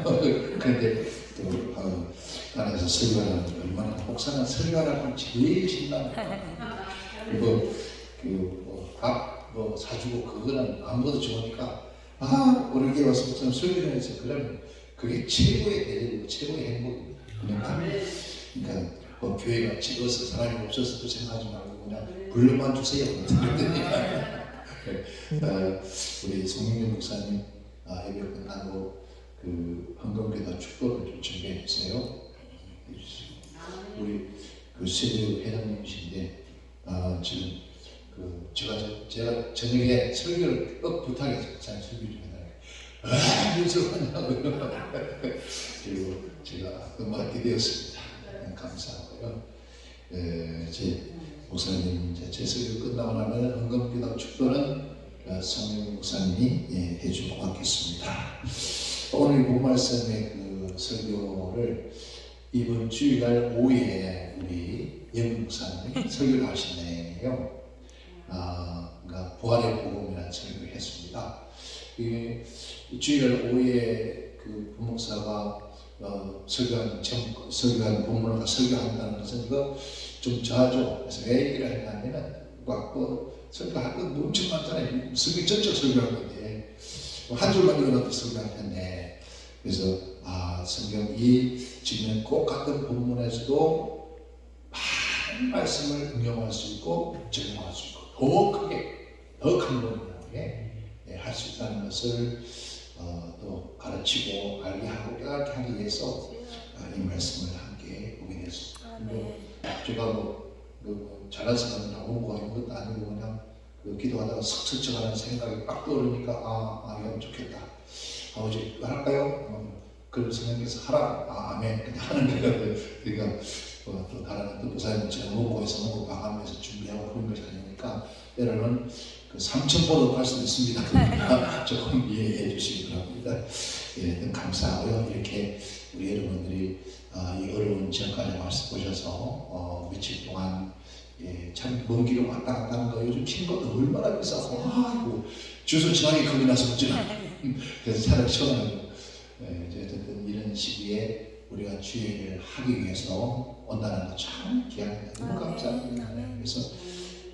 그런데 또 안에서 설교하는 얼마나 목사는 설교하라고 제일 신납니다. 밥 사주고 그거는 아무것도 좋으니까 오늘 교회 와서 목사님 설교를 해서 그러면 그게 최고의 대접이고 최고의 행복입니다. 그러니까 교회가 적어서 사람이 없어서 또 생각하지 말고 그냥 불러만 주세요. 우리 송민규 목사님 예배 끝나고 그 헌금기도 축도를 좀 준비해 주세요. 우리 그 세부 회장님이신데 지금 제가 저녁에 설교를 꼭 부탁해서 목사님 설교 좀 해달라고 무서워하냐고요. 그리고 제가 음악하게 되었습니다. 감사하고요. 제 목사님 제 설교 끝나고 나면 헌금기도 축도는 송민규 목사님이 해줄 것 같겠습니다. 오늘 본 말씀의 그 설교를 이번 주일날 오후에 우리 영 목사님이 설교를 하시네요. 그러니까 부활의 복음이라는 설교를 했습니다. 이 주일날 오후에 그 부목사가 설교한 본문을 설교한다는 것은 이거 좀 저하죠. 그래서 왜 얘기를 했냐면은 설교할 거 엄청 많잖아요. 설교 전적 설교할 건데 한 줄만 읽어도 설교할 텐데 그래서 성경이 지금 꼭 같은 본문에서도 많은 말씀을 응용할 수 있고 적용할 수 있고 더 크게 더 큰 본문에 할 수 있다는 것을 또 가르치고 알게 하고 깨닫게 하기 위해서 이 말씀을 함께 보게 됐습니다. 제가 잘해서 가는 홍보가 있는 것도 아니고 그냥 기도하다가 석석적하는 생각이 딱 떠오르니까 이건 좋겠다. 아버지 이거 할까요? 그럼 성령께서 하라. 아멘. 그냥 하는 거예요. 그러니까 또 다른 또 목사님처럼 홍보에서 홍보 방함에서 준비하고 그런 것이 아니니까 때로는 그 3,000보도 갈 수도 있습니다. 그러니까 조금 이해해 주시기 바랍니다. 감사하고요. 이렇게 우리 여러분들이 이 어려운 지역까지 와서 보셔서 며칠 동안 참 먼 길을 왔다 갔다 하는 거 요즘 친구도 얼마나 비싸고 주소 지나기 겁이 나서 어쩌나 그래서 차라리 시원하고 어쨌든 이런 시기에 우리가 주의를 하기 위해서 온다는 거 참 귀합니다. 너무 감사합니다. 그래서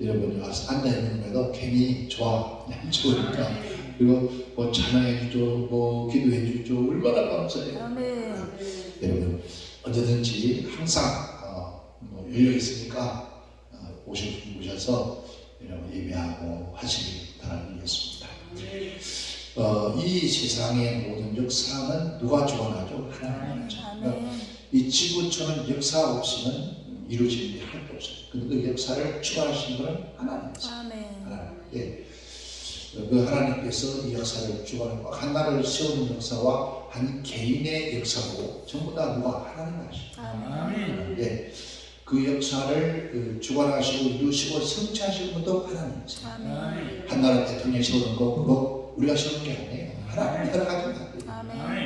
여러분이 와서 앉아있는데도 괜히 좋아 그냥 좋으니까 그리고 찬양해 주죠 기도해 주죠 얼마나 감사해요. 여러분 언제든지 항상 열려 있으니까 오셔서 여러분 예배하고 하시길 바라겠습니다. 이 세상의 모든 역사는 누가 주관하죠? 하나님이죠. 이 지구촌은 역사 없이는 이루어지는 게 하나도 없어요. 근데 그 역사를 주관하시는 분은 하나님이세요. 그 하나님께서 이 역사를 주관하고 한 나라를 세우는 역사와 한 개인의 역사고 전부 다 누가 하나님 하시죠. 그 역사를 주관하시고 이루시고 성취하시는 분도 하나님이세요. 한 나라 대통령 세우는 거 그거 우리가 세우는 게 아니에요. 하나님이 허락하신 거예요.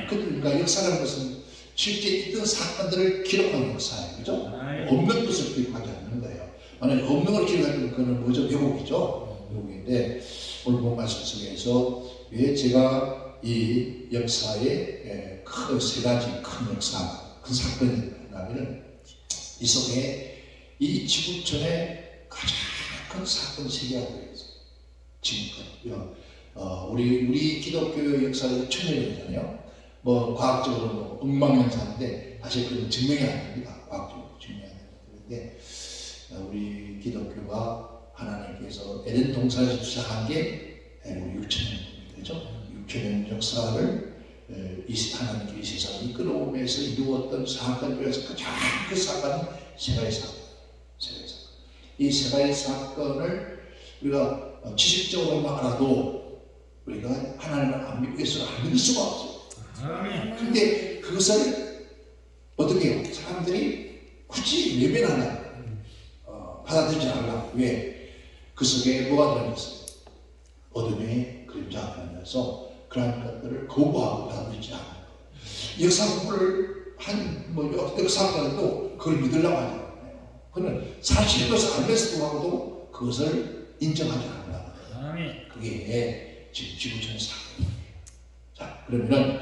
그러니까 역사라는 것은 실제 있던 사건들을 기록한 역사예요. 그죠? 없는 것을 기록하지 않는 거예요. 만약에 없는 걸 기록하면 그거는 뭐죠? 왜곡이죠. 왜곡인데 오늘 본 말씀 속에서 왜 제가 이 역사의 세 가지 큰 역사, 큰 사건이 있냐면은 이 속에 이 지구촌의 가장 큰 사건 세 개가 들어있어요. 지금껏 우리 기독교 역사의 2000년이잖아요. 과학적으로 엉망연사인데 사실 그건 증명이 안 됩니다. 과학적으로 증명이 안 되는데 우리 기독교가 하나님께서 에덴 동산에서 시작한 게 우리 6,000년 되죠. 6,000년 역사를 하나님께 이 세상을 이끌어오면서 이루었던 사건 중에서 가장 큰 사건은 세가지 사건. 이 세가지 사건을 우리가 지식적으로만 알아도 우리가 하나님을 안 믿고 예수를 안 믿을 수가 없어요. 근데 그것을 어떻게 해요? 사람들이 굳이 외면하려고 받아들이지 않으려고. 왜? 그 속에 뭐가 들어있어요? 어둠의 그림자가 들어면서 그러한 것들을 거부하고 받아들이지 않아요. 역사 공부를 역사학자들도 그걸 믿으려고 하지 않아요. 그는 사실인 것을 알면서도 하고도 그것을 인정하지 않는다. 그게 지금 지구촌 사건이에요. 자, 그러면은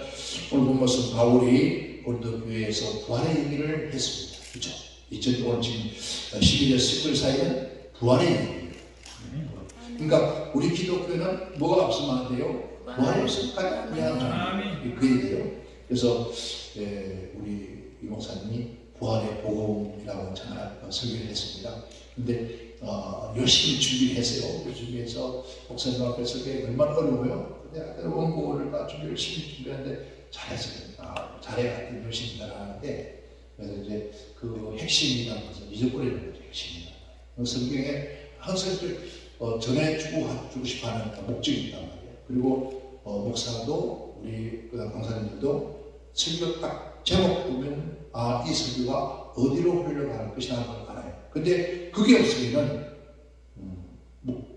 오늘 본 말씀 바울이 고린도 교회에서 부활의 얘기를 했습니다. 그렇죠? 오늘 지금 12절 10절 사이는 부활의 얘기예요. 그러니까 우리 기독교는 뭐가 없으면 안 돼요? 부활이 없으면 가장 중요한 점이에요. 그 얘기예요. 그래서 우리 이 목사님이 부활의 복음이라고 설교를 했습니다. 근데 열심히 준비를 했어요. 준비해서 목사님 앞에 설교가 얼마나 어려워요. 근데 원고를 다 열심히 준비했는데 잘했어요. 잘해갔더니 열심히 따라하는데, 그래서 이제 그 핵심이라는 것을 잊어버리는 거죠. 핵심이라는 거. 성경에 항상 전해주고 싶어하는 목적이 있단 말이에요. 그리고 목사도 우리 강사님들도 설교 딱 제목 보면 이 설교가 어디로 흘러갈 것이라는 걸 알아요. 근데 그게 없으면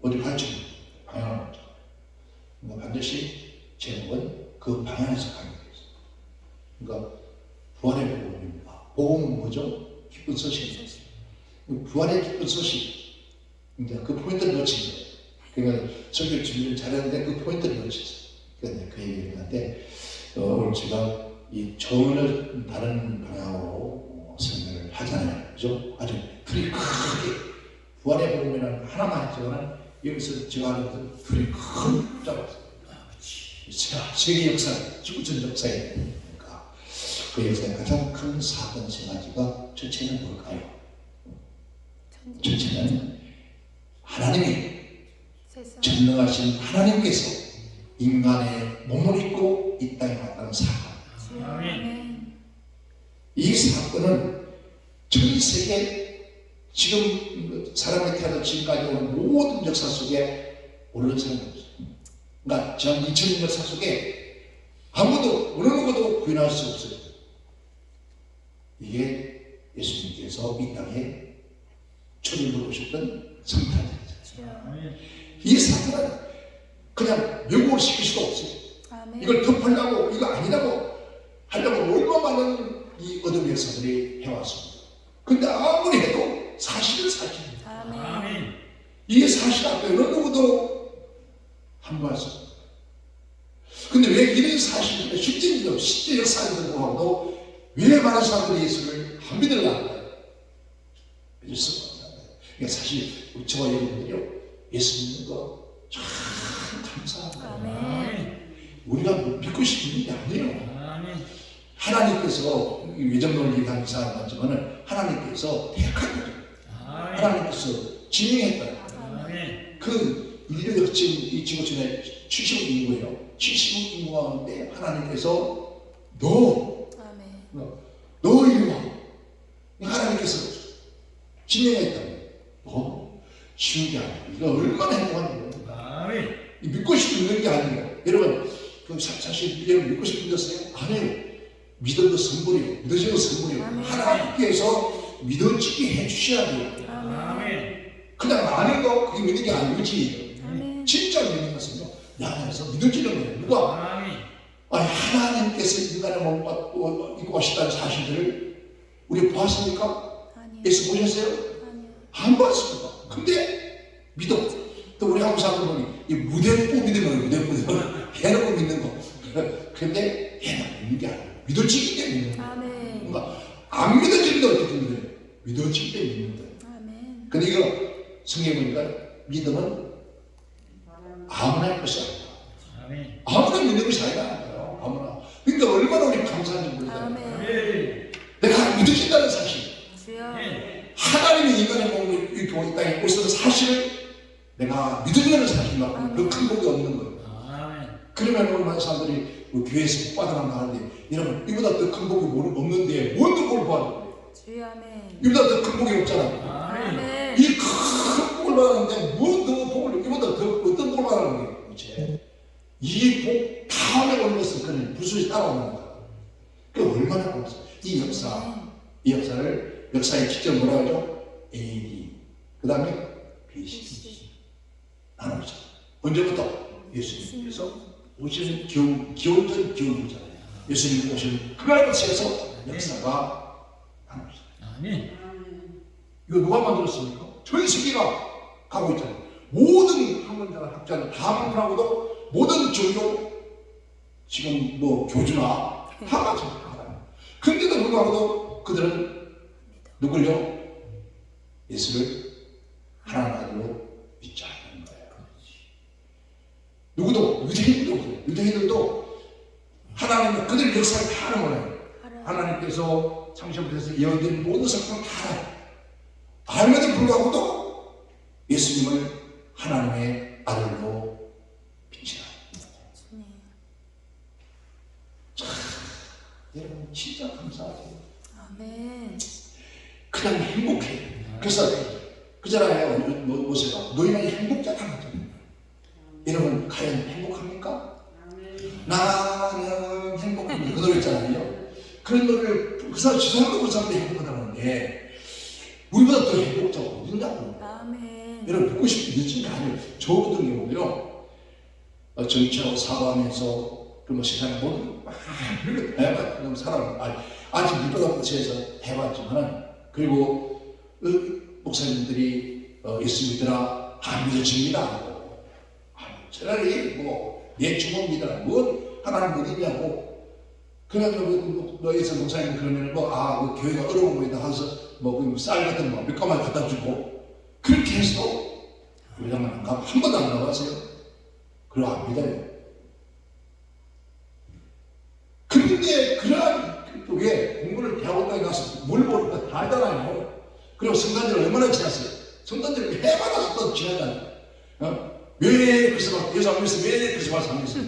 어디 갈지 방향을 못 잡아요. 그러니까 반드시 제목은 그 방향에서 가는 거예요. 그러니까 부활의 복음입니다. 복음은 뭐죠? 기쁜 소식입니다. 부활의 기쁜 소식. 이제 그 포인트를 놓친 거예요. 그러니까 설교 준비를 잘했는데 그 포인트를 놓쳤어요. 그러니까 그 얘기를 했는데 오늘 제가 이 전혀 다른 방향으로 설명을 하잖아요. 그죠? 아주 틀이 크게 부활의 복음이라는 하나만 했지만 여기서 제가 하는 것은 틀이 큰 잡았어요. 세계 역사, 지구촌 역사에 그러니까 그 역사의 가장 큰 사건 세 가지가 첫째는 뭘까요? 첫째는 하나님이 전능하신 하나님께서 인간의 몸을 입고 이 땅에 왔다는 사건. 이 사건은 전 세계 지금 사람이 태어나 지금까지 온 모든 역사 속에 모르는 사람이 없어요. 그러니까 지난 2000년 역사 속에 아무도 어느 누구도 부인할 수 없어요. 이게 예수님께서 이 땅에 초림으로 오셨던 성탄절이죠. 이 사건은 그냥 명목을 시킬 수도 없어요. 이걸 덮으려고 이거 아니라고 하려고 얼마 많은 이 어둠 역사들이 해왔습니다. 근데 아무리 해도 사실은 사실입니다. 이게 사실 앞에 어느 누구도 함부할 수 없습니다. 근데 왜 이런 사실들이 실제 역사들도 하고도 왜 많은 사람들이 예수를 안 믿으려고 할까요? 믿을 수가 없어요. 그러니까 사실 저와 여러분들이요, 예수 믿는 거 참 감사합니다. 우리가 믿고 싶은 게 아니에요. 하나님께서 외정론을 얘기하는 사람 같지만 하나님께서 택한 거죠. 하나님께서 지명했다. 그 인류가 지금 이 지구촌에 70억 인구예요. 70억 인구 가운데 하나님께서 너 이리 와. 하나님께서 지명했다. 쉬운 게 아니에요. 이거 얼마나 행복한 거예요. 믿고 싶은 게 아니에요. 여러분, 사실 여러분 믿고 싶은 것은 아니에요. 믿음도 선물이에요. 믿어지는 선물이에요. 하나님께서 믿어지게 해주셔야 돼요. 그냥 아는 거 그게 믿는 게 아니지. 진짜 믿는 것은요, 내 안에서 믿어지는 거예요. 누가? 하나님께서 인간의 몸을 받고 입고 하셨다는 사실들을 우리 보았습니까? 예수 보셨어요? 안 봤습니다. 근데 믿어. 또 우리 한국 사람들 보니 이 무대포 믿는 거예요. 무대포 해놓고 믿는 거. 근데 해놓고 믿는 게 아니에요. 믿어지기 때문에 믿는 거예요. 그러니까 안 믿어지는데 어떻게 믿어요? 믿어지기 때문에 믿는 거예요. 근데 이거 성경에 보니까 믿음은 아무나 할 것이 아니다. 아무나 믿는 것이 아니라 아무나. 그러니까 얼마나 우리 감사한지 모르잖아요. 내가 믿어진다는 사실. 하나님이 인간의 몸을 이렇게 이 땅에 오셔서 사실을 내가 믿어진다는 사실만큼 그 큰 복이 없는 거예요. 그러면 얼마나 사람들이 교회에서 복 받으라고 하는데, 여러분 이보다 더 큰 복이 없는데 뭔 더 복을 받는 거예요? 이보다 더 큰 복이 없잖아요. 이 큰 복을 받았는데 뭔 더 복을, 이보다 더 어떤 복을 받는 거예요? 이 복 다음에 오는 것은 그는 부수시 따라오는 거예요. 그 얼마나 고맙어요. 이 역사를 역사에 직접 뭐라 하죠? AD. 그 다음에 BC. 나누죠. 언제부터? 예수님께서 오시는 기원전 기원부잖아요. 예수님 오시는 그날부터 역사가 나누죠. 이거 누가 만들었습니까? 전 세계가 가고 있잖아요. 모든 학문자나 학자는 다 만들어도 모든 종교 지금 뭐 교주나 다 마찬가지야. 그런데도 불구하고 그들은 누굴요? 예수를 하나님 아들로 믿지 않는 거예요. 누구도 유대인도 그래요. 유대인들도 하나님은 그들 역사를 다 알아요. 하나님께서 창세부터 예언된 모든 사건을 다 알아요. 알면서 불구하고도 예수님을 하나님의 아들로 믿지 않아요. 참, 여러분 진짜 감사하세요. 아멘. 그냥 행복해요. 그래서 그잖아요. 모세가 너희는 행복자라는 거잖아요. 여러분 과연 행복합니까? 나는 행복합니다. 그 노래 있잖아요. 그런 노래를 그 사람 지상도 그 사람도 행복하다는데 우리보다 더 행복자가 어딨냐고. 아멘. 여러분 듣고 싶은 늦은 게 아니에요. 저 같은 경우도요. 정치하고 사과하면서 그 세상에 모든 별로 해봤던 사람 아직 밑바닥 부처에서 해봤지만 그리고 목사님들이 예수 믿으라 안 믿어집니다 하고 차라리 내 주먹 믿으라 뭐 하나님 믿느냐고 그래가지고 너희에서 목사님 그러면 그 교회가 어려운 거에다 가서 쌀 같은 거 몇 가마를 갖다 주고 그렇게 해서 우리가 한 번도 안 나가세요. 그리고 안 믿어요. 그런데 그러한 쪽에 공부를 대학원까지 가서 뭘 모르니까 다 알잖아요. 그리고 성단지를 얼마나 지났어요? 성단지를 해마다 또 지나잖아요. 왜 그래서 예수 안 믿었어? 왜 그래서 말씀 안 믿었어?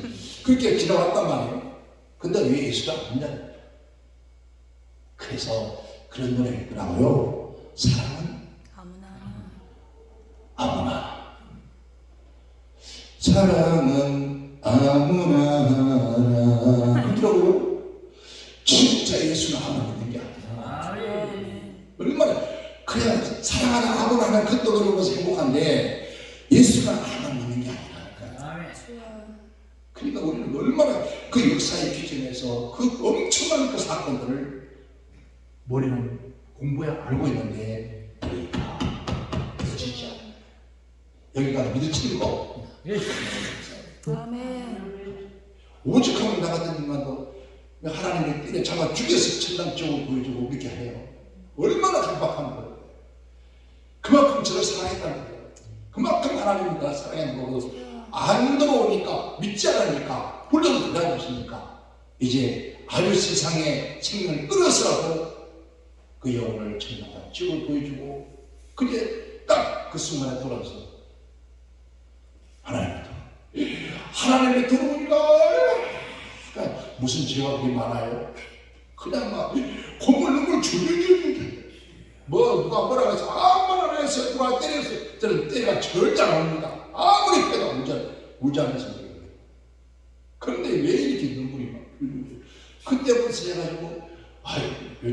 그렇게 지나왔단 말이에요. 근데 왜 예수가 안 믿냐? 그래서 그런 노래가 있더라고요. 사랑은 아무나. 사랑은 아무나. 그러더라고요. 진짜 예수는 아무나 믿는 게 아니야. 얼마나 그냥 사랑하는 아무나 하면 그것도 그러면서 행복한데 예수가 아무나 믿는 게 아니라니까요. 그러니까 우리는 얼마나 그 역사의 기준에서 그 엄청난 그 사건들을 머리는 공부해 알고 있는데 여기가 믿어지지 않아요. 여기가 믿어지는 거. 아멘. 오죽하면 나 같은 인간도 하나님을 때려 잡아 죽여서 천당 쪽을 보여주고 이렇게 해요. 얼마나 강박한 거예요. 그만큼 저를 사랑했다는 거예요. 그만큼 하나님을 나 사랑했는 거고 안 들어오니까 믿지 않으니까 홀로 들어가고 있으니까 이제 아주 세상에 생명을 끊어서라도 그 영혼을 천당한 쪽을 보여주고 그게 딱 그 순간에 돌아서 하나님의 들어오니까 무슨 죄가 그렇게 많아요? 그냥 막 콧물 줄줄줄줄 누가 뭐라고 해서 아무나 해서 누가 때렸어 저는 때가 절대 안 옵니다. 아무리 때가 울지 않았습니다. 그런데 왜 이렇게 눈물이 막 그때부터 해가지고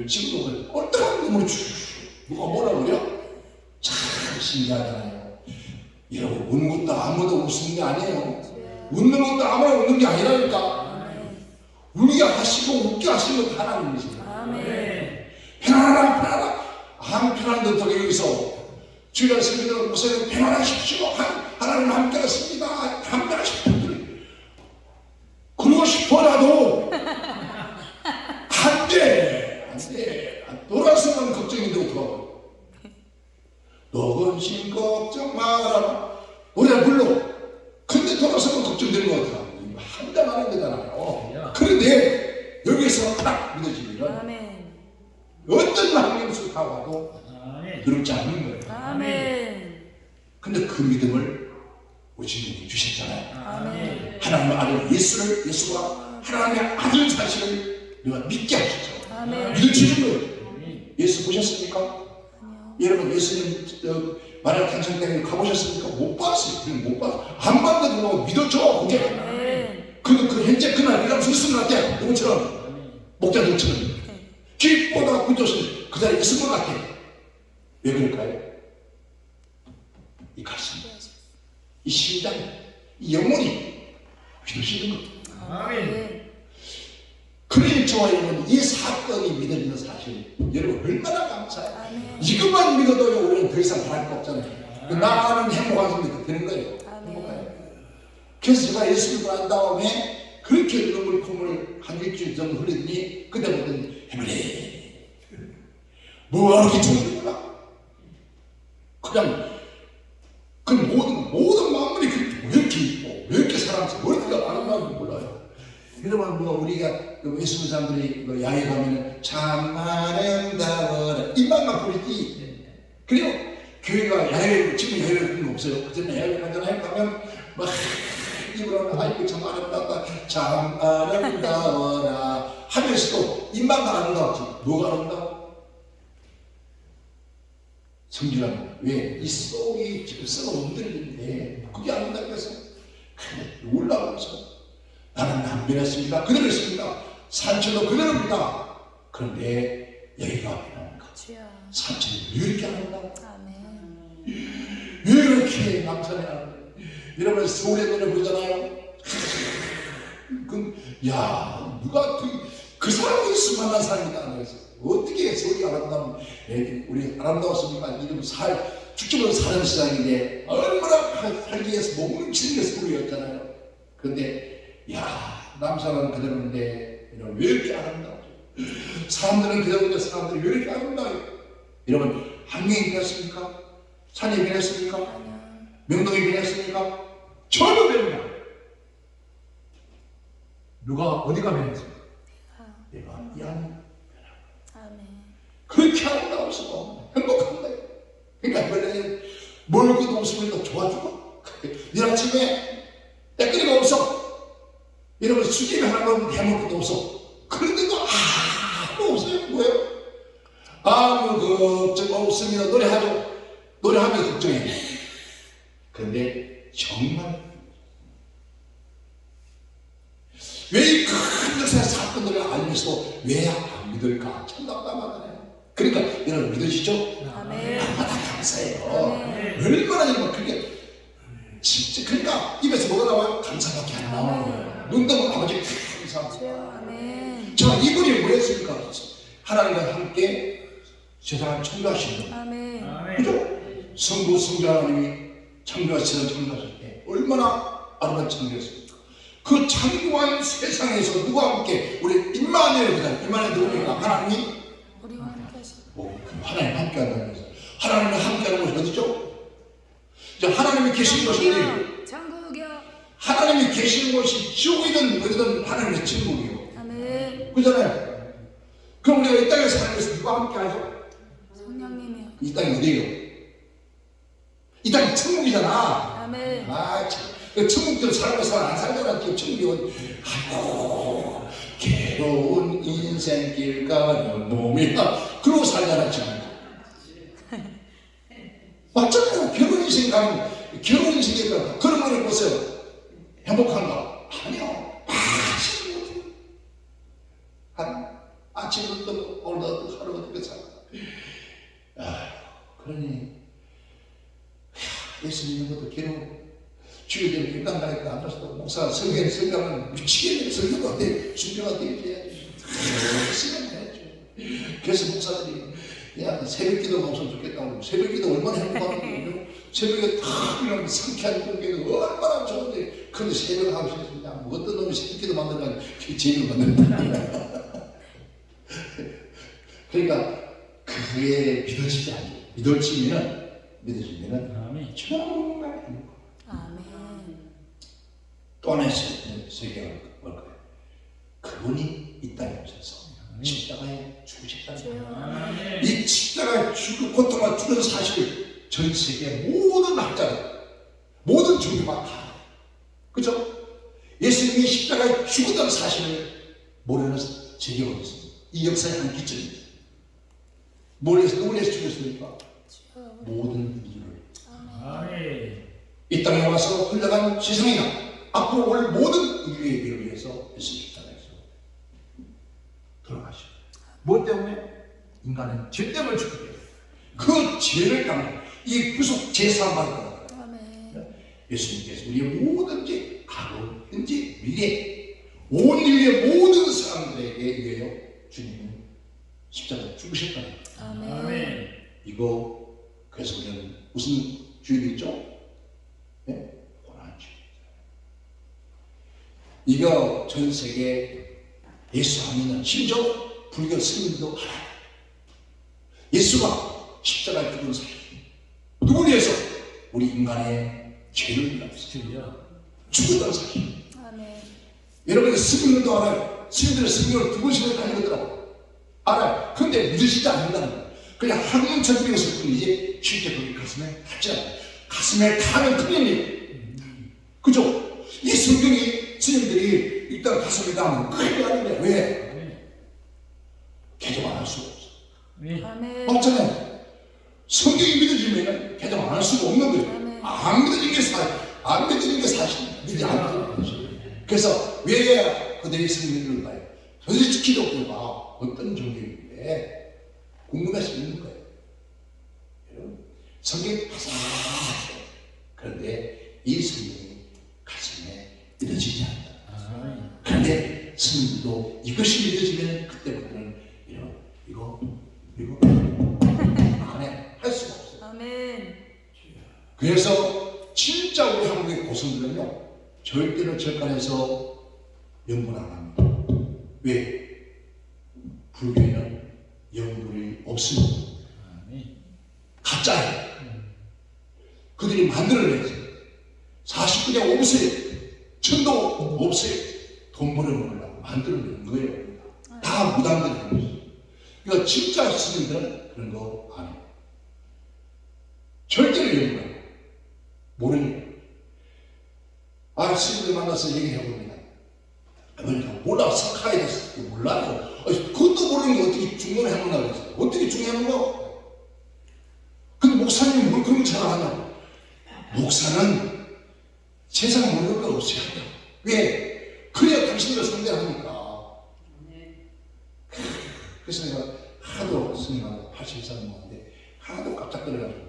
지금도 얼떨한 눈물이 누가 뭐라 그래요? 참 신기하잖아요. 여러분 웃는 것도 아무도 웃는 게 아니에요. 웃는 것도 아무나 웃는 게 아니라니까. 울게 하시고 웃게 하시는 건 하나님이십니다. 편안하라 안 편안한 덕에 여기서 주일날 성경을 보세요. 편안하십시오. 하나님 함께 하십니다. 함께 하십시오. 그러고 싶어라도 안돼 돌아서면 걱정인데 어떡하고 너 근심 걱정 마라 우리가 물론 근데 돌아서면 걱정되는 거 같아. 한장하는 거잖아요. 그런데 여기서 딱 믿어지면 어떤 환경 속에 와도 두렵지 않는 거예요. 근데 그 믿음을 우리 주님이 주셨잖아요. 하나님의 아들 예수가 하나님의 아들 사실을 우리가 믿게 하셨죠. 믿어지는 거예요. 예수 보셨습니까? 여러분 예수님 마리아 탄생 때 가보셨습니까? 못 봤어요. 못 봤어요. 안 봤는데도 믿었죠. 그게. 그 현재 그날 그냥 무슨 같아. 누구처럼 목자들처럼 길보다 굳어서 그 자리에 있을 것 같아. 왜 그럴까요? 이 가슴, 이 심장, 이 영혼이 믿으시는 거예요. 그러니 저와 여러분 이 사건이 믿어지는 사실 여러분 얼마나 감사해요. 이것만 믿어도 우리는 더 이상 바랄 거 없잖아요. 나는 행복한 소리가 되는 거예요. 행복해요. 그래서 제가 예수를 난 다음에 그렇게 눈물 콧물 한 일주일 정도 흘리더니 그때부터 해버리 뭐가 그렇게 좋은 거야? 그냥 그 모든 마음들이 왜 이렇게 이뻐 왜 이렇게 사랑스러워 왜 이렇게 아름다운지 몰라요. 여러분 뭐 우리가 예수님 사람들이 야외 가면은 참 아름다워라 입만만 부르지. 그리고 교회가 야외 지금 야외 그런 거 없어요. 그전에 야외 가잖아요. 가면 막 입으로 아이고 참 아름다웠다 참 아름다워라 하면서도 입만 아름다웠지 뭐가 아름다워? 성질하는 왜? 이 속이 지금 썩어 옮들리는데 그게 아름답겠어? 그래 올라오면서 나는 안 변했습니다. 그대로 있습니다. 산천도 그대로입니다. 그런데 여기가 변하는가? 산천이 왜 이렇게 아름다워? 왜 이렇게 남산이 아름다워? 여러분 서울의 노래 보잖아요. 야 누가 그 사람이 있으면 만난 사람이다. 그래서 어떻게 서울이 아름다운 우리 아름다웠습니까? 이름 축적으로 사는 시장인데 얼마나 살기 위해서 몸을 치는 게 서울이었잖아요. 그런데 야 남산은 그대로인데 왜 이렇게 아름다워? 사람들은 그대로인데 사람들이 왜 이렇게 아름다워요? 여러분 한강이 변했습니까? 산이 변했습니까? 명동이 변했습니까? 전혀 변이야. 누가 어디가 변했습니까? 내가 이 안에 그렇게 아름다워서 행복한 거예요. 그러니까 원래는 멀고도 없으면 더 좋아 죽어. 내일 아침에 때거리가 없어. 여러분 수제비 하나만 해먹을 것도 없어. 그런데도 아무 없어요. 뭐예요? 아무 걱정 없으면 노래하죠. 노래하면 걱정해. 그런데 정말 왜 이 큰 역사의 사건들을 알면서도 왜 안 믿을까? 참 답답하잖아요. 그러니까 여러분 믿으시죠? 날마다 감사해요. 얼마나 여러분 그게 진짜 그러니까 입에서 뭐가 나와요? 감사밖에 안 나와요. 눈 뜨면 아버지 감사합니다. 자 이분이 뭐였습니까? 하나님과 함께 세상을 창조하신 분. 그죠? 성부 성자 하나님이 창조하시는 창조하실 때 얼마나 아름다운 창조였습니까? 그 창조한 세상에서 누구와 함께 우리 임마누엘이다. 임마누엘 누구입니까? 하나님이 우리와 함께 하시고 하나님 함께 한다는 것은 하나님과 함께 하는 것이 어디죠? 자, 하나님이 계신 곳이 어디예요? 천국이요. 하나님이 계시는 곳이 지옥이든 어디든 하나님의 천국이요. 아멘. 그잖아요. 그럼 우리가 이 땅에 사는 것은 누구와 함께 하죠? 성령님이요. 이 땅이 어디예요? 이 땅이 천국이잖아. 아멘. 아, 참. 천국들 살면서 안 살잖아. 천국이 아이고 괴로운 인생길 가는 몸이야. 그러고 살잖아 지금. 맞잖아요. 괴로운 인생 가는 괴로운 인생길 가는 그런 거를 보세요. 행복한가? 아니요. 아침부터 오늘도 하루 어떻게 살까? 그러니 예수님 것도 괴로워. 주일에 일당 가니까 앉아서 목사 설교하면 미치겠네. 설교가 어때? 준비가 돼 있어야지. 시간 해야죠. 그래서 목사들이 야 새벽 기도가 없으면 좋겠다고. 새벽 기도 얼마나 행복하거든요. 새벽에 탁 이러면 상쾌한 공기도 얼마나 좋은데 그런데 새벽 하고 싶습니다. 뭐 어떤 놈이 새벽 기도 만들면 죄를 만든다. 그러니까 그게 믿어지지 않죠. 믿어지면은 정말 행복. 아멘. 또 하나의 세계가 올 거예요. 그분이 이 땅에 오셔서 십자가에 죽으셨다는 이 십자가에 고통과 죽은 사실을 전 세계 모든 학자들, 모든 종교가 다 그죠? 예수님이 십자가에 죽었다는 사실을 모르는 세계가 어디 있습니까? 이 역사의 한 기점입니다. 누굴 위해서 죽였습니까? 모든 인류를. 이 땅에 와서 흘러간 세상이나 앞으로 올 모든 인류의 미를 위해서 예수님 십자가에서 돌아가시고 무엇 때문에? 인간은 죄 때문에 죽게 돼요. 그 죄를 당한 이 구속 제사만 받아요. 예수님께서 우리의 모든 죄, 과거, 현재, 미래 온 인류의 모든 사람들에게 위하여 주님은 십자가에 죽으셨다는 거예요. 아멘. 이거 그래서 우리는 무슨 주일이 있죠? 네? 고난주일. 이거 전 세계 예수 안 믿는 심지어 불교 스님들도 알아요. 예수가 십자가에 죽은 사실 누구를 위해서? 우리 인간의 죄를 위해서 죽었다는 사실. 아멘. 여러분이 스님들도 알아요. 스님들은 성경을 두 번씩을 가지고더라고 알아요. 근데 믿으시지 않는다는 거예요. 그냥 한문처럼 배웠을 뿐이지 실제 그게 가슴에 닿지 않아요. 가슴에 타는 큰일이에요. 그죠? 이 성경이 스님들이 일단 가슴에 닿으면 큰일 나는데 왜? 개정 안 할 수가 없어. 아멘. 맞잖아요. 성경이 믿어지면 개정 안 할 수가 없는 거예요. 아멘. 안 믿어진 게 사실입니다. 믿지 않는 거죠. 그래서 왜 그들이 성경을 봐요? 도대체 기독교가 어떤 종교인데 궁금해서 있는 거예요. 여러분, 성경이 바삭하죠. 그런데 이 성경이 가슴에 믿어지지 않는다. 그런데 스님들도 이것이 믿어지면 그때부터는 이거 안에 할 수가 없어요. 아멘. 그래서 진짜 우리 한국의 고성들은요 절대로 절간에서 연분 안 합니다. 왜? 불교에는 연분이 없습니다. 가짜예요. 그들이 만들어내서 49년 없어요. 천도 없어요. 돈 벌어먹으려고 만들어내는 거예요. 다 무당들이 하는 거죠. 그러니까 진짜 스님들은 그런 거 안 해요. 절대로 연분 안 해요. 모르니까. 스님들 만나서 얘기해봅니다. 그러니까 몰라, 석하에 대해서 몰라요. 그것도 모르는 게 어떻게 중간에 해먹나 그랬어요. 어떻게 중간에 해먹나? 근데 목사님이 뭘 그런 거 잘 아냐고. 목사는 세상 모르는 거 없어야 돼요. 왜? 그래야 당신을 상대하니까. 그래서 내가 하도 스님하고 80살 먹었는데 하도 깜짝거려가지고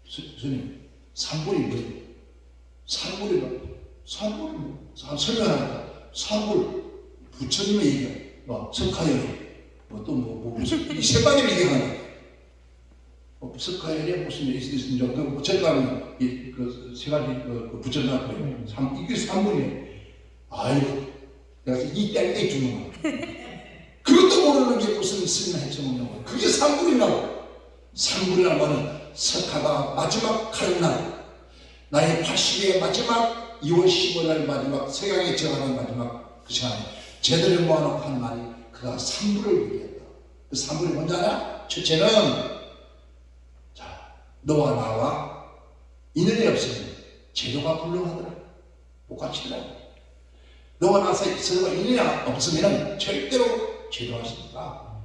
스님 산불이 뭐예요? 산불이 뭐? 산불이 뭐? 설명하니까 산불 부처님의 얘기야. 뭐 석하열이 이 세반을 얘기하는 석하열이 무슨 일이 있습니까? 그 제가 그세 가지 그 부처님 앞에 이게 산불이에요. 아이고 내가 이 땡땡 죽는 거야. 그것도 모르는 게 무슨 스님을 해쳐먹냐고. 그게 산불이라고. 산불이라는 말은 석하가 마지막 가는 날, 나의 80의 마지막 2월 15일 날 마지막 석양에 들어가는 마지막 그 시간에 제대로 모아놓고 한 말이 그가 산불을 얘기했다. 그 산불이 뭔지 알아? 첫째는 자 너와 나와 인연이 없으면 제도가 불능하더라. 똑같이더라. 너와 나 사이 서로가 인연이 없으면 절대로 제도할 수 없다.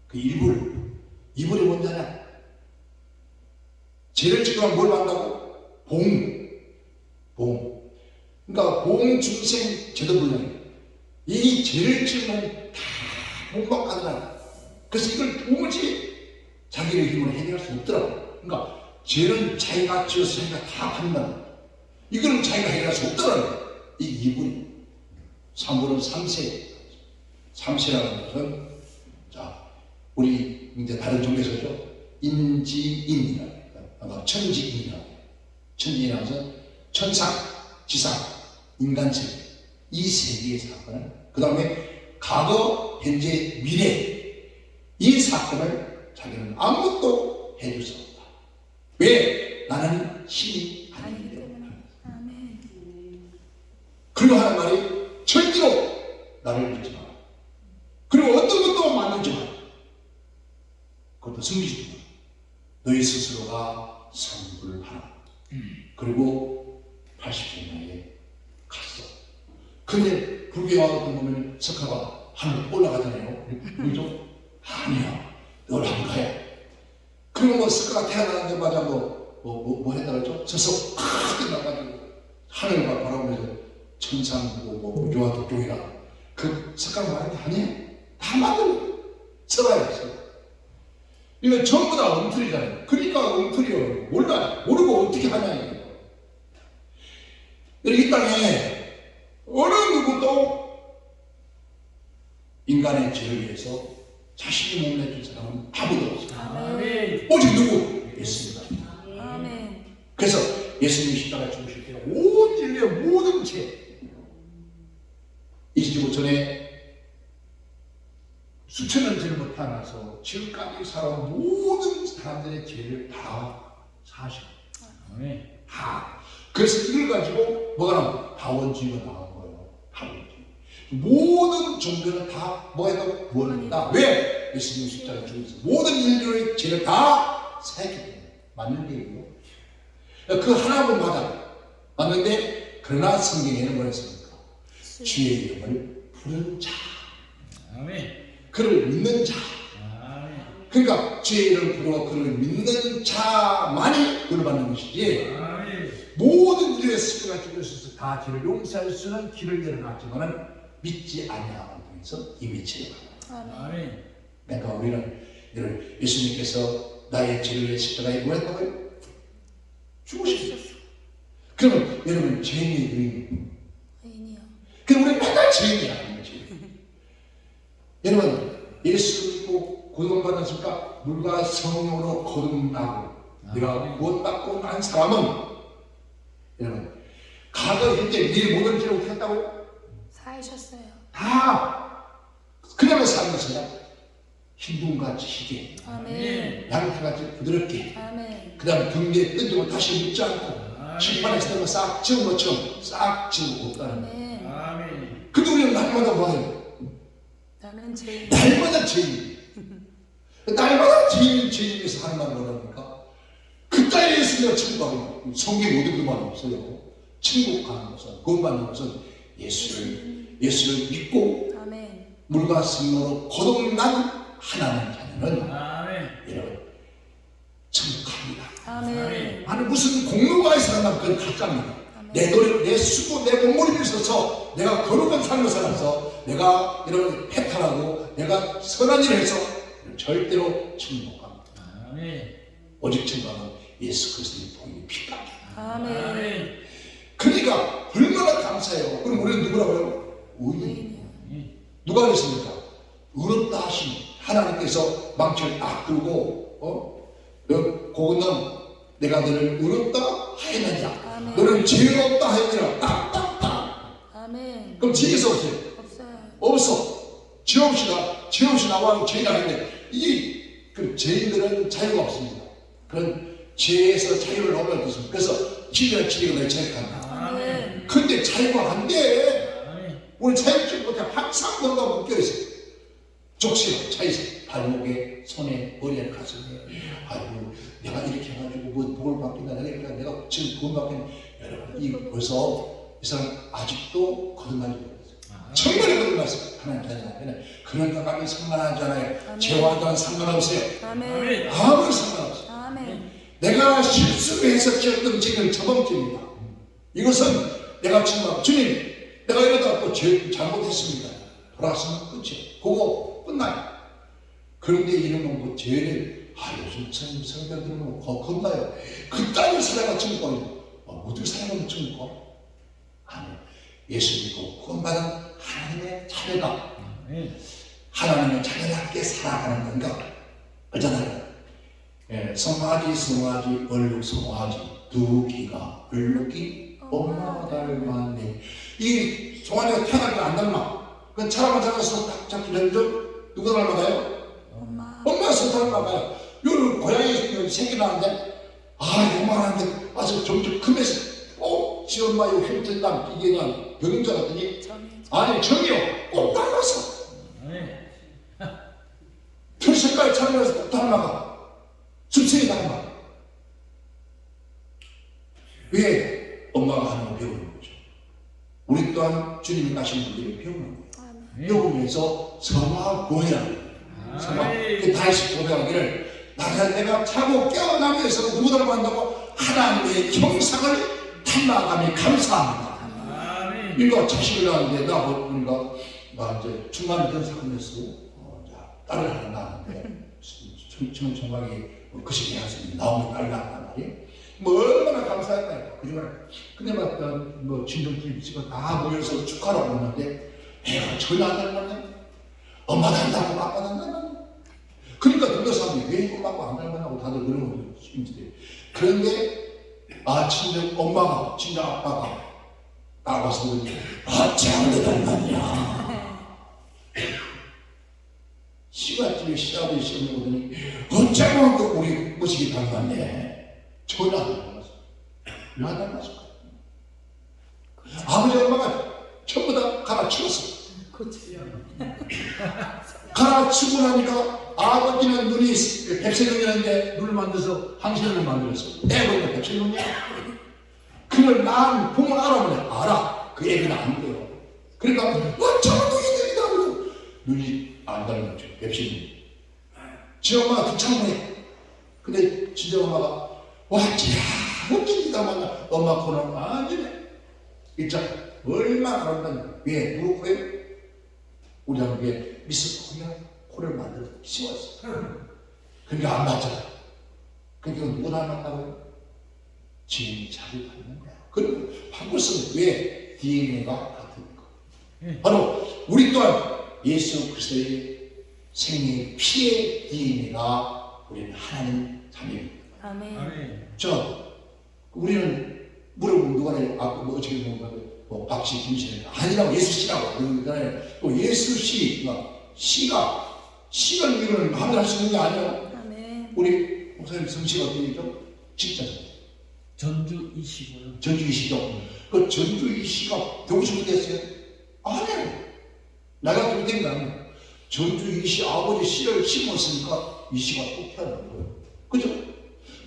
그 이불이 뭔지 아냐? 죄를 지으면 뭘 받는다고? 봉. 그러니까 봉 중생 제도 불능. 이 죄를 지으면 다 봉박하더라. 그래서 이걸 도무지 자기의 힘으로 해결할 수 없더라고. 그러니까 죄는 자기가 지어서 자기가 다 판단한다. 이거는 자기가 해결할 수 없더라고. 이 이불이. 삼불은 삼세라는 것은 자 우리 이제 다른 종교에서죠 인지인이라 천지인이라 천지인이라는 것은 천상, 지상, 인간세계 이 세계의 사건을 그 다음에 과거, 현재, 미래 이 사건을 자기는 아무것도 해줄 수 없다. 왜? 나는 신이 아니기 때문에. 그리고 하는 말이 절대로 나를 믿지 마라. 그리고 어떤 것도 만들지 마라. 그것도 승리주의다. 너희 스스로가 성불하라. 그리고 80년 나이에 갔어. 근데 불교하고 보면 석가가 하늘로 올라가잖아요. 그죠? 아니야. 널 안 가야. 그리고 뭐 석가가 태어나자마자 뭐 했다 그랬죠? 서서 크게 나가지고 하늘을 바라보면서 천상고 유아 독종이라 그 석가가 말한 게 아니에요. 다 만들어. 써봐야 돼. 이거 전부 다 엉터리잖아요. 그러니까 엉터리요. 몰라요. 모르고 어떻게 하냐 이거. 이 땅에 어느 누구도 인간의 죄를 위해서 자신이 몸 내준 사람은 아무도 없어요. 아멘. 오직 누구? 예수님. 아멘. 그래서 예수님이 십자가에 죽으실 때 온 인류의 모든 죄 예수님도 전에 수천 년 전부터 태어나서 지금까지 살아온 모든 사람들의 죄를 다 사하셨어요. 다. 그래서 이걸 가지고 뭐가 나와? 다원주의가 나온 거예요. 다원주의. 모든 종교는 다 뭐가 있다고? 구원했다. 왜? 예수님 십자가에 죽으셔서 모든 인류의 죄를 다 사했기 때문에. 맞는 얘기예요. 그 하나만 맞는데 그러나 성경에는 뭐라 했습니까? 주의 이름을 부른 자. 그를 믿는 자. 그러니까 주의 이름을 부르고 그를 믿는 자만이 구원을 받는 것이지 모든 일에 스스로가 죽으셔서 다 죄를 용서할 수 있는 길을 열어놨지만은 믿지 아니함을 통해서 이미 죄가. 그러니까 우리는 이런 예수님께서 나의 죄를 위해 십자가에 뭐했다고요? 죽으셨어요. 그러면 여러분 죄인의 의인이요. 그럼 우리 맨날 죄인이야. 여러분 예수 믿고 구원받았습니까? 물과 성령으로 거듭나고 내가 구원받고 난 사람은 여러분 과거 현재 네 모든 죄를 어떻게 했다고요? 사하셨어요. 다 그냥 살면서요 흰둥과 지게 양털같이 부드럽게 그 다음에 등대에 던지고 다시 묻지 않고 심판에서 되면 싹 지운 것처럼 싹 지우고 없다는 근데 우리는 날마다 뭐해요? 나는 죄인. 날마다 죄인. 날마다 죄인에서 하는 말이 뭐랍니까? 그따위에 있으면 천국 가고 성경에 어디 그런 말 없어요. 천국 가는 것은 구원받는 것은 예수를 믿고 물과 성령으로 거듭난 하나님 자녀는 여러분 천국 갑니다. 아니 무슨 공로가 있어야 난 그건 가짜입니다. 내 노력, 내 수고, 내 몸부림에 있어서 내가 거룩한 삶을 살아서 내가 여러분 해탈하고 내가 선한 일을 해서 절대로 천국 못 갑니다. 오직 천국은 예수 그리스도의 보혈의 피밖에. 그러니까 얼마나 감사해요. 그럼 우리는 누구라고요? 의인이요. 누가 그랬습니까? 의롭다 하신 하나님께서 망치를 딱 들고 고은놈 내가 너를 의롭다 하였느니라. 너는 죄가 없다 하였느니라. 딱딱딱. 그럼 죄 있어 없어요? 없어. 죄 없이 나와 죄가 아닌데 그 죄인들은 자유가 없습니다. 그런 죄에서 자유를 얻어야 되습니다. 그래서 지리가 내 자유한다. 근데 자유가 안 돼. 우리 자유지 못해 항상 뭔가 묶여있어요. 족쇄 차있어요. 발목에, 손에, 머리에, 가슴에. 아이고 내가 이렇게 해가지고 뭐 복을 받긴다. 내가 지금 돈 받긴. 여러분 이 벌써 이 사람 아직도 거듭나지 못했어요. 정말에 거듭났어요. 하나님 자녀한테는 그런 것까지 상관하잖아요. 죄와는 상관없어요. 아무런 상관없어요. 내가 실수해서 지었던 죄는 저범죄입니다. 이것은 내가 지금 주님 내가 이러다가 또 잘못했습니다. 돌아서면 끝이에요. 그거 끝나요. 그런데 이런 뭐 죄를 요즘 성경들은 뭐 겁나요. 그따위 사람과 천국 가요. 어떻게 사람은 천국 가? 아니 예수 믿고 구원받은 하나님의 자녀다. 하나님의 자녀답게 살아가는 건가? 어쩌나요? 성화지 얼룩 성화지 두 귀가 얼룩이 엄마 닮았네. 이 송아지가 태어날 때 안 닮아. 그 사람을 잡아서 딱 잡기 전적 누가 닮아가요? 엄마 손 닮아가요. 요런 고양이 새끼 나는데 요만한데 와서 점점 크면서 지 엄마 요 힘들다 이게 그냥 병인 줄 알았더니 아니 정이요 꼭 닮았어. 털 색깔 차려서 꼭 닮아가. 습성이 닮아. 왜? 엄마가 하는 걸 배우는 거죠. 우리 또한 주님이 가신 분들이 배우는 거예요. 배우면서 성화고해라는 거예요. 성화. 그 다시 고백하기를 내가 자고 깨어나면서 누구 닮았다고 하나님의 형상을 탐나감이 감사합니다. 이거 자식을 낳았는데 나 이제 중간에 된 사건이었어. 딸을 하나 낳았는데 청청하게 그 시기에 하셨는데 나오면 딸 낳았단 말이에요. 뭐 얼마나 감사했나요. 그지만 근데 막 진정집 집에 다 모여서 축하라고 했는데 애가 전혀 안 닮았네. 엄마 닮다고 아빠 닮았네. 그러니까 누가 사람이 왜 엄마하고 안 닮았냐고 다들 그런 거예요. 그런데 친정 엄마가 친정 아빠가 나와서 그러니 쟤하고 닮았냐. 집에 시아버지 시험을 보더니 어쩌면 그 우리 모시기 닮았네. 전혀 안 닮았어. 왜 안 닮았을까? 아버지 엄마가 전부 다 갈아치웠어. 갈아치고 나니까 아버지는 눈이 백설눈이었는데 눈을 만들어서 항신을 만들었어. 애가 백설눈이야. 그걸 낳은 부모는 알아보냐? 알아. 그 애는 안 돼요. 그러니까 어쩌면 눈이 들리다. 눈이 안 닮았죠. 백설눈. 지 엄마가 귀찮네. 근데 진짜 엄마가 왔지야 멋지다 만나. 엄마 코는 아니네. 있잖아. 얼마나 그런다니. 왜? 누구 코예요? 우리 아버지에 미스 코리아 코를 만들어 씌웠어. 그러니까 안 맞잖아. 그러니까 누구 닮았다고요? 지인이 자주 닮는 거야. 그리고 바꿀 수는 왜? DNA가 같으니까. 바로 우리 또한 예수 그리스도의 생명의 피의 DNA가 우리는 하나님 자녀입니다. 아멘. 우리는 물어보면 누가 해요? 아까 뭐 어떻게 보면 뭐 박씨, 김씨 아니라고 예수씨라고 그러잖아요. 또 예수씨, 씨가 이거는 마음대로 할 수 있는 게 아니에요. 아멘. 우리 목사님 성씨가 어디죠? 진짜 전주 이시고요. 전주 이시죠. 그 전주 이시가 대구시로 됐어요? 아니에요. 내가 그렇게 된게 아니에요. 전주 이시 아버지 씨를 심었으니까 이시가 또 태어난 거예요. 그죠?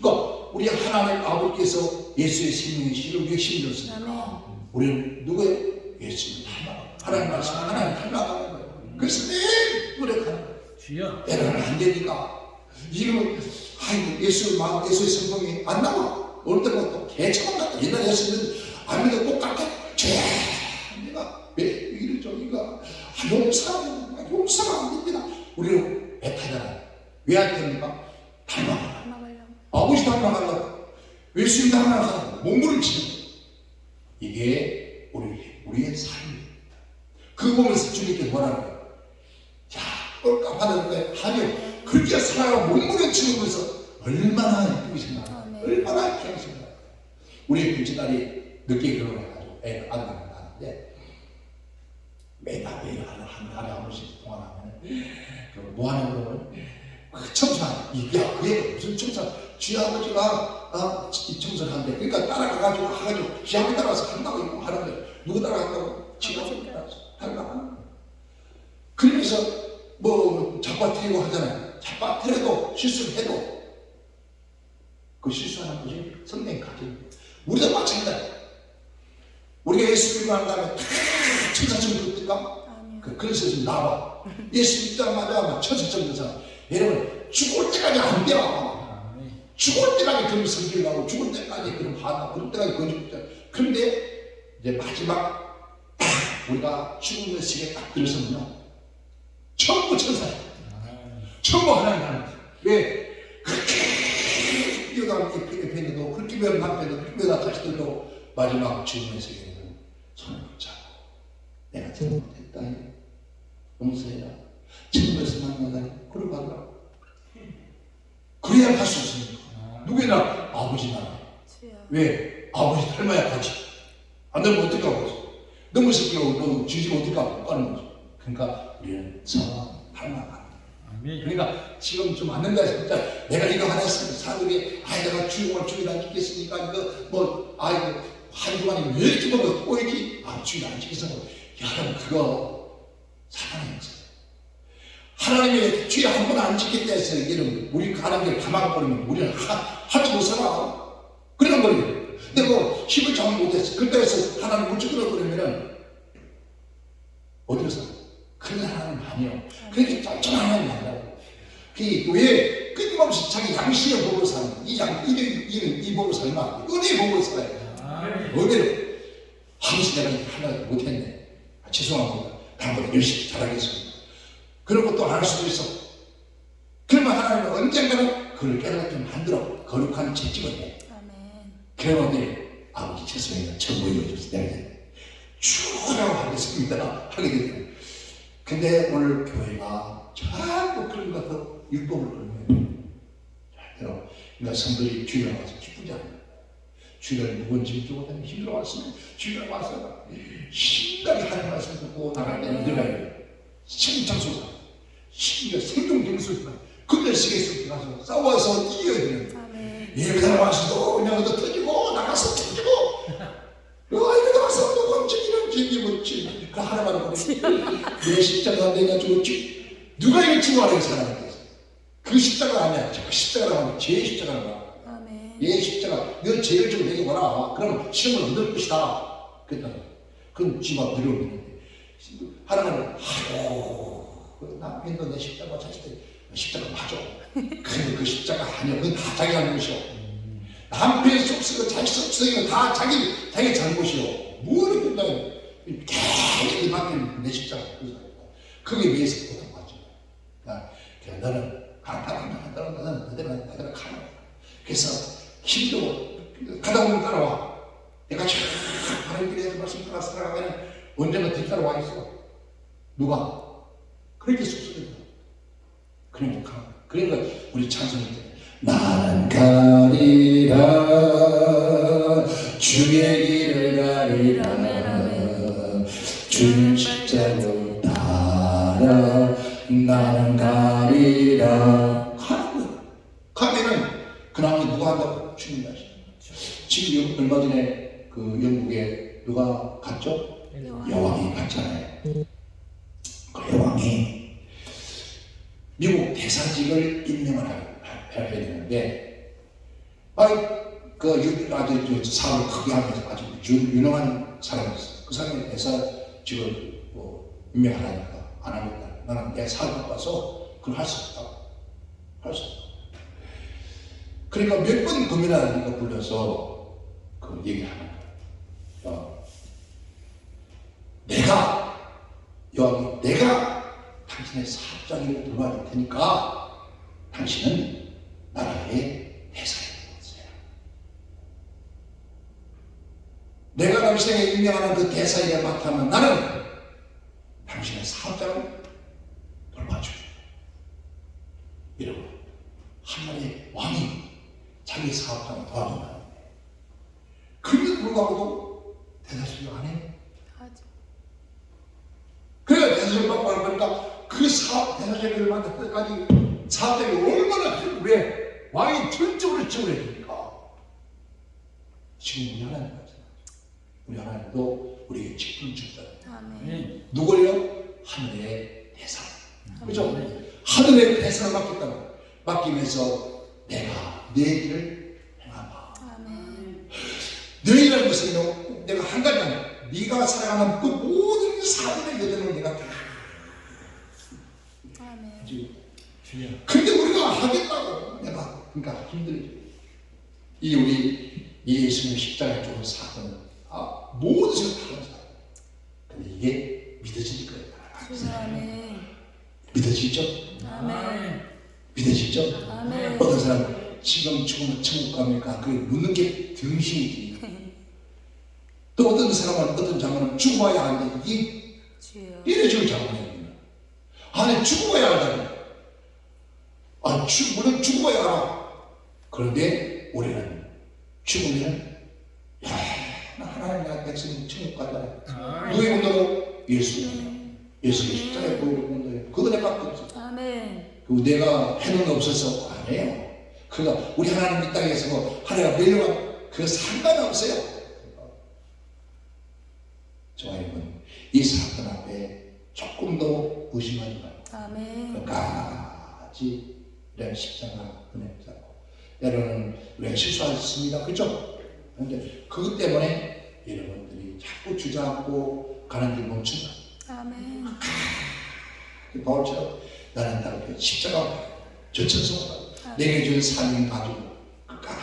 그러니까 우리 하나님 아버지께서 예수의 생명의 씨를 우리에게 심으셨으니까 우리는 누구예요? 예수님 닮아. 하나님 말씀 하나님 닮아가는 거예요. 그래서 매일 노력하는 거예요. 주여. 때로는 안 되니까 지금은 아이고 예수의 성경이 안 나와. 어느 때는 또 개처럼 같다. 옛날에 했으면 아무도 똑같아. 죄 내가 왜 이러죠? 이거 용서가 안 됩니다. 우리는 애타잖아요. 왜 안 됩니까? 닮아가라. 아버지 닮아가려고. 예수님 닮아가려고 몸부림을 치는 거예요. 이게 우리의 삶이에요. 그거 보면서 주님께 뭐라는 거예요? 자, 꼴값하는데 하며 그렇게 살아가고 몸부림치면서 얼마나 이쁘게 생각해요. 얼마나 이쁘게 생각해요. 우리 둘째딸이 늦게 결혼해가지고 애를 아들 낳았는데 매일 한 달에 한 번씩 통화하면 뭐 하는 거는 청소하는 야, 그 애가 무슨 청소 쥐아버지가 청소를 한대. 그러니까 따라가가지고 쥐아버지 따라서 한다고 이거 하는 거예요. 누구 따라간다고? 쥐아버지 따라서 하는 거예요. 그러면서 뭐 잡아뜨리고 하잖아요. 잡아뜨려도 실수를 해도 그 실수하는 것이 성령의 가정이에요. 우리도 마찬가지다. 우리가 예수 믿고 난 다음에 다 천사처럼 그렇습니까? 그래서 좀 나와. 예수 믿자마자 천사처럼 그래서 여러분 죽을 때까지 안 돼. 죽을 때까지 그런 성질 나고 죽을 때까지 그런 화나 그럴 때까지 거짓말. 그런데 이제 마지막 우리가 죽음의 시기에 딱 들어서면요 전부 천사예요. 전부 하나님. 왜? 그렇게 뛰어가는 옆에 있는데도 그렇게 배운 남편도 그렇게 배운 자식들도 마지막 죽음의 세계에는 손을 붙잡고 내가 잘못했다. 용서해라. 처음에서 만나다니 그걸 받으라고. 그래야 갈 수 없습니까? 누구나 아버지 나라. 왜? 아버지 닮아야 가지. 안 되면 어떻게 하고 너무 새끼고 너 지지면 어떻게 하고 가는 거지. 그러니까 우리는 서로 닮아가는 거예요. 그러니까 지금 좀 안 된다 진짜 내가 이거 하나 했으면 사람들이 내가 주용을 주일 안 지켰으니까 이거 뭐 이거 한 주만에 왜 이렇게 먹어 꼬이지? 주일 안 지켜서 여러분 그거 사랑의 역사예요. 하나님의 주일 한 번 안 지켰다 해서 이런 우리 하나님을 가망버리면 우리는 하지 못 살아. 그런 거예요. 근데 뭐 힘을 잡지 못했어. 그때 해서 하나님 물질 끌어버리면은 어디로 살아? 그런 하나님 아니에요. 그렇게 짤짤한 하나님 아니라고. 왜 끊임없이 자기 양심의 법으로 사는 이 법으로 살면 안 돼. 은혜의 법으로 살아야 돼. 은혜로 아버지 내가 하나 못했네. 죄송합니다. 다음부터 열심히 잘하겠습니다. 그런 것도 안 할 수도 있어. 그러면 하나님은 언젠가는 그걸 깨닫게 만들어 거룩한 채찍을 해. 그러면 아버지 죄송해요. 전부 이루어져서 내가 주라고 하겠습니다. 하게 됩니다. 근데 오늘 교회가 자꾸 그런 것도 율법을 걸면 그러니까 성도들이 주일에 와서 기쁘지 않아요. 주일에 무거운 짐 주고 다니면 힘들어 왔으면 주일에 와서 신나게 하는 말씀 듣고 나갈 때는 들어가야 돼요. 심장소가 심지어 생존경술만 그들 쓰겠을 때 가서 싸워서 이겨야 되는 아멘. 예, 그날 와서도 그냥 얻어 터지고 나가서 터지고 이러다 와서 또 검증이는 저기 뭐지 그 하나만 보고 내 십자가 내가 죽었지 누가 이걸 증거하는 사람이 있어 그 십자가 아니야 저 십자가라고 하면 제 십자가라고 하면 아멘. 얘 십자가 너 죄를 좀 내게 와라 그러면 시험을 얻을 것이다 그랬다 그럼 지가 두려움이는데 하나님은 아이고 남편도 내 십자가 졌을 때 십자가 맞아 근데 그 십자가 아니야 그건 다 자기 잘못이요 남편의 속쓰고 자기 속쓰고 다 자기 잘못이요 뭐를 끝나요 계속 남편이 내 십자가 그게 위해서 고통받죠 그러니까 너는 너는 그대로 가라 그래서 힘도 가다 보면 따라와 내가 쫙 바른 길에서 말씀 따라 살아가면 언젠가 뒤따라와 있어 누가? 그렇게 속삭인다 그러니까 우리 찬송일 때 나는 가리라 주의 길을 가리라 주의 십자가를 따라 나는 가리라 가면은 그 나무 누가 한다고? 주님이 하시죠 지금 얼마 전에 그 영국에 누가 갔죠? 여왕이 갔잖아요 그 여왕이 미국 대사직을 임명을 해야 되는데 그 아주 사업을 크게 하면서 아주 유능한 사람이었어요 그 사람이 대사직을 임명하라니까 안 하겠다 나는 내 사업을 바꿔서 그걸 할 수 없다 할 수 없다 그러니까 몇 번 고민하니까 불러서 그 얘기를 하는 거예요 내가 당신의 사업장을 도와줄 테니까 당신은 나라의 대사를 해보세요. 내가 당신에게 임명하는 그 대사에 맡으면 나는 당신의 사업장을 돌봐주고 이러고 한 마리의 왕이 자기 사업장을 도와준다는데 그럼에도 불구하고도 대사식을 안 해요. 그래 대사식을 받고 하는 거니까 그 사업 대사식을 만들 때까지 사업장이 얼마나 왜 왕이 전적으로 지원해 주니까 지금 우리 하나님 같잖아. 우리 하나님도 우리에게 직분 주셨다. 누구를요? 하늘의 대사. 그죠? 하늘의 대사를 맡기면서 내가 내 길을 행하마. 너희라는 것은 내가 한 가지 아니야. 네가 살아가는 그 모든 사람의 여정을 내가 다 근데 우리가 하겠다고 내가 그러니까 힘들죠. 우리 예수님 십자가에 죽은 사건은 모든 것을 다 하는 사람. 근데 이게 믿어질 거예요. 믿어지죠? 믿어지죠? 어떤 사람 지금 죽으면 천국 갑니까? 그 묻는 게 등신이지. 또 어떤 사람은 어떤 장면은 죽어야 하는데 이게 이래 죽을 장면이에요. 아니 죽어야 한다니. 물론 죽어야 알아. 그런데 우리는 죽으면 하나님 백성이 천국 가잖아요. 누구의 운동은? 예수의 십자가에 보이는 운동이에요. 그거 내밖에 없어. 그리고 내가 해놓은 게 없어서 아니에요. 그러니까 우리 하나님 이 땅에서 하나님가 멸망한 그 상관없어요. 저와 여러분 이 사건 앞에 조금도 의심하지 말고 끝까지 이런 십자가 은혜 잡고 여러분은 우리가 실수했습니다. 그렇죠? 그런데 그것 때문에 여러분들이 자꾸 주저앉고 가는 길 멈춘다. 바울처럼 나는 다르게 십자가 저천성 내게 준 삶을 가지고 끝까지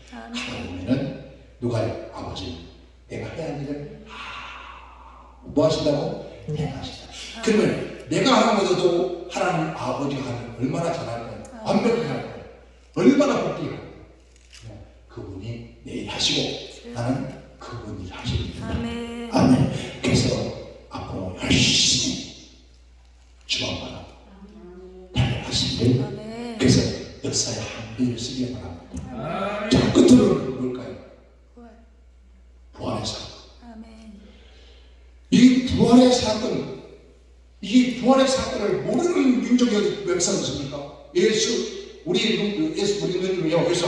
가다 보면은 누가요? 아버지 내가 해야 할 일을 뭐 하신다고? 행하시다. 그러면 내가 하는 것도 하나님 아버지가 하는 얼마나 잘할까요? 완벽하게 할까요? 얼마나 복되게 할까요? 그분이 내일 하시고 나는 그분이 하십니다. 아멘. 그래서 앞으로 열심히 주방받아 달려가시길 그래서 역사의 한 배를 쓰기 바랍니다. 자, 끝으로 뭘까요? 부활의 사건. 이 부활의 사건을 모르는 불교의 역사는 무엇입니까? 예수, 우리 누님이요, 예수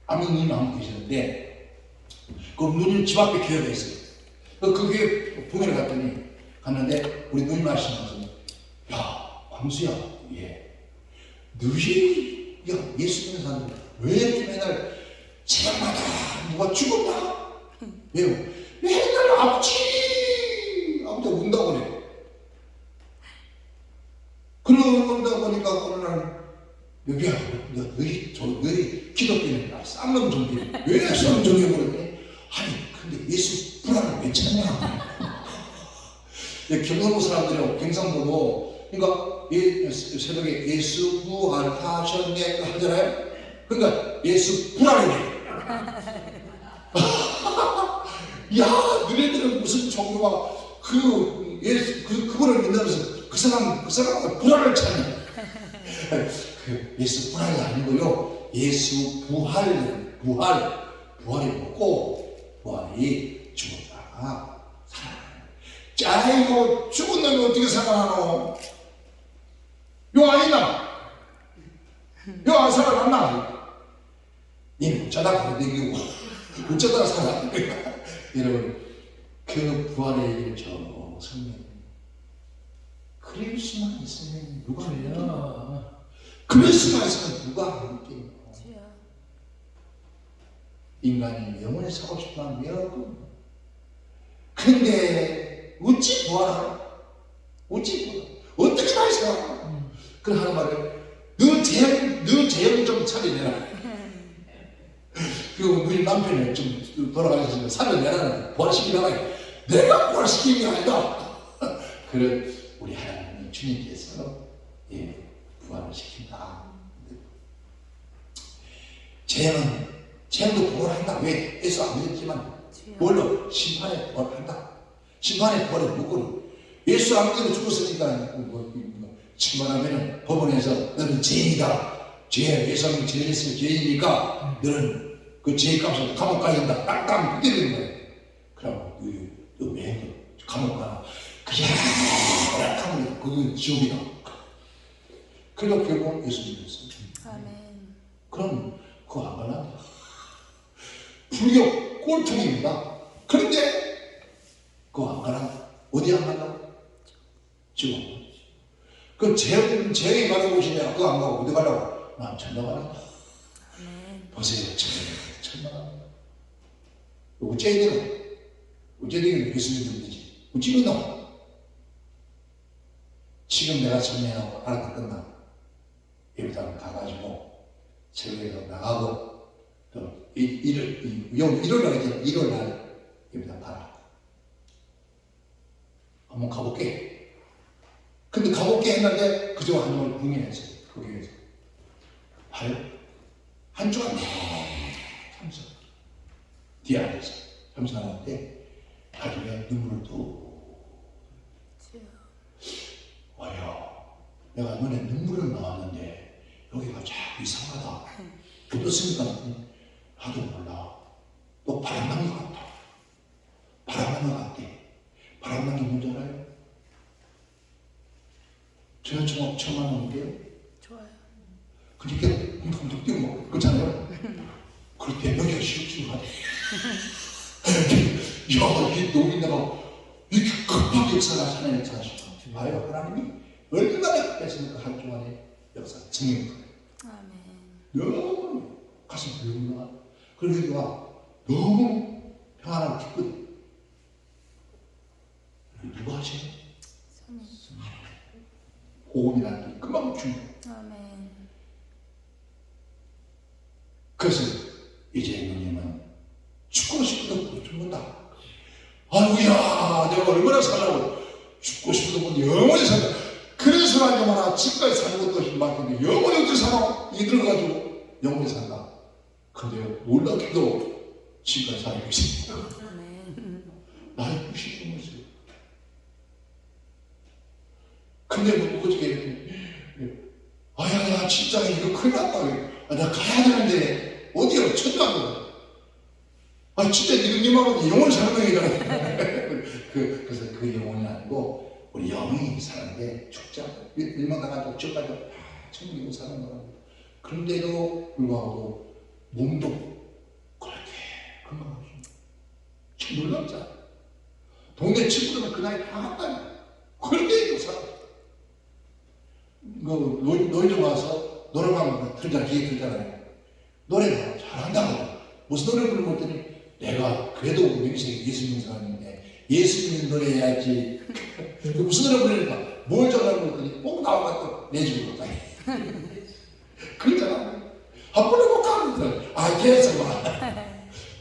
아무 누님 한 분 계셨는데, 그 누님 집 앞에 교회가 있어요. 그 교회 부모를 갔는데, 우리 누님 하시면서, 야, 광수야, 예. 너희, 야, 예수 믿는 사람들, 왜 이렇게 맨날 새벽마다 누가 죽었다? 왜요? 맨날 아버지가 운다고 그래. 그러다 보니까 어느 날, 여기야, 너희 기독교는 쌍놈 종교, 왜 쌍놈 종교 그러니? 아니, 근데 예수 불안을 왜 찾냐? 경상도 사람들이요, 경상도도, 그러니까 새벽에 예수 부활하셨네 하잖아요. 그러니까 예수 불안이네. 야, 너네들은 무슨 종교가 그분을 믿는다면서 그 사람은 불안을 찾냐? 예수 불안이 아니고요. 예수 부활이 뭐고 부활이 죽었다가 살아나는. 아이고, 죽은 놈이 어떻게 살아나노? 요 아니나? 요 안 살아났나? 니는 어쩌다가 그러고 어쩌다가 살아났는 거야. 여러분, 그 부활의 얘기를 저 성경 그리스만 있으면 누가 믿겠냐? 그리스만 있으면 누가 믿겠냐? 인간이 영원히 살고 싶다는 여건. 근데 어찌 부활하나? 어찌 부활? 어떻게 다시 살아나? 그 하는 말을 너 재형 좀 차려내라. 그리고 우리 남편을 좀 돌아가셔서 살려내라는 부활시키라고 해. 내가 부활시키는 게 아니다. 그런 우리 하나님 주님께서 부활을 시킨다. 재형도 부활한다. 왜? 예수 안 믿었지만 뭘로? 심판에 부활한다. 심판에 부활을 묶고 예수 안 믿고 죽었으니까 심판하면 법원에서 너는 죄인이다. 예수 안 믿고 죄했으면 죄인이니까 너는 그 죄값을 감옥 가야 된다. 딱딱 때리는 거예요. 그럼 너 왜 감옥 가나? 그냥 그건 지옥이다. 그러니까 결국 예수 믿었어요. 아멘. 그럼 그거 안 가나? 불교 꼴통입니다. 그런데 그거 안 가나? 어디 안 가나? 지옥. 그 재형이 가는 곳이냐? 그거 안 가고 어디 가려고? 난 천당 가란다. 보세요, 천당 가란다. 어째되는 예수님 되지? 어찌 믿노? 지금 내가 설명하고 알아듣 끝나 예배당 가가지고 새벽에 나가고 또 일요일 날 예배당 가라. 한번 가볼게. 근데 가볼게 했는데 그저 한 명을 궁금했어요. 거기에서 봐요. 한 주간 참석 뒤에 앉아서 참석하는데 나중에 눈물을 또 와요. 내가 눈에 눈물을 나왔는데 여기가 자꾸 이상하다. 어떻습니까? 나도 몰라. 또 바람난 것 같다. 바람난 것 같대. 바람난 게 뭔지 알아요? 제가 처음 만났는데요. 좋아요. 그러니까 엄청 뛰고 그렇잖아요. 그럴 때 여기가 시급시급하대. 야, 이 노인네가 이렇게 급하게 역사가 하나의 역사가 싶어. 봐요. 하나님이 얼마나 급했습니까? 한 주간의 역사 증인. 아멘. 너무 가슴 불구나. 그리고 여기가 너무 평안하고 기쁘대. 누가 하시네? 호흡이라는 게 금방 중요해. 아멘. 그래서 이제 누님은 죽고 싶어도 못 죽는다. 아이고야, 내가 얼마나 살라고 죽고 싶어도 못 영원히 살다. 그래서 하지만 지금까지 사는 것도 힘들었는데 영원히 어떻게 살아? 이 들어가지고 영원히 산다. 근데 놀랍게도 지금까지 살고 있습니다. 나의 90%였어요. 근데 뭐 어떻게 아야 진짜 이거 큰일 났다. 나 가야 되는데 어디로 천당으로. 진짜 님하고 영원히 사는 거잖아. 그래서 그 영혼이 아니고 우리 영이 사는데 죽지 않고 멸망당한 족적까지 천국이고 사는 거라고. 그런데도 불구하고 몸도 그렇게 건강하죠. 참 놀랍잖아. 동네 친구들은 그 나이 다 한다니. 그런데도 살아. 놀러 와서 노래방 틀잖아. 기계 틀잖아요. 노래가 잘한다고. 무슨 노래 부르는 것 같더니 내가 그래도 명색이 예수 믿는 사람인데 예수 믿는 노래 해야지. 무슨 노래 부르니까 뭘 전하는 것 같더니 꼭 나와갖고 내주는 거다. 그러잖아. 한 번에 못 가는 아, 계속 와.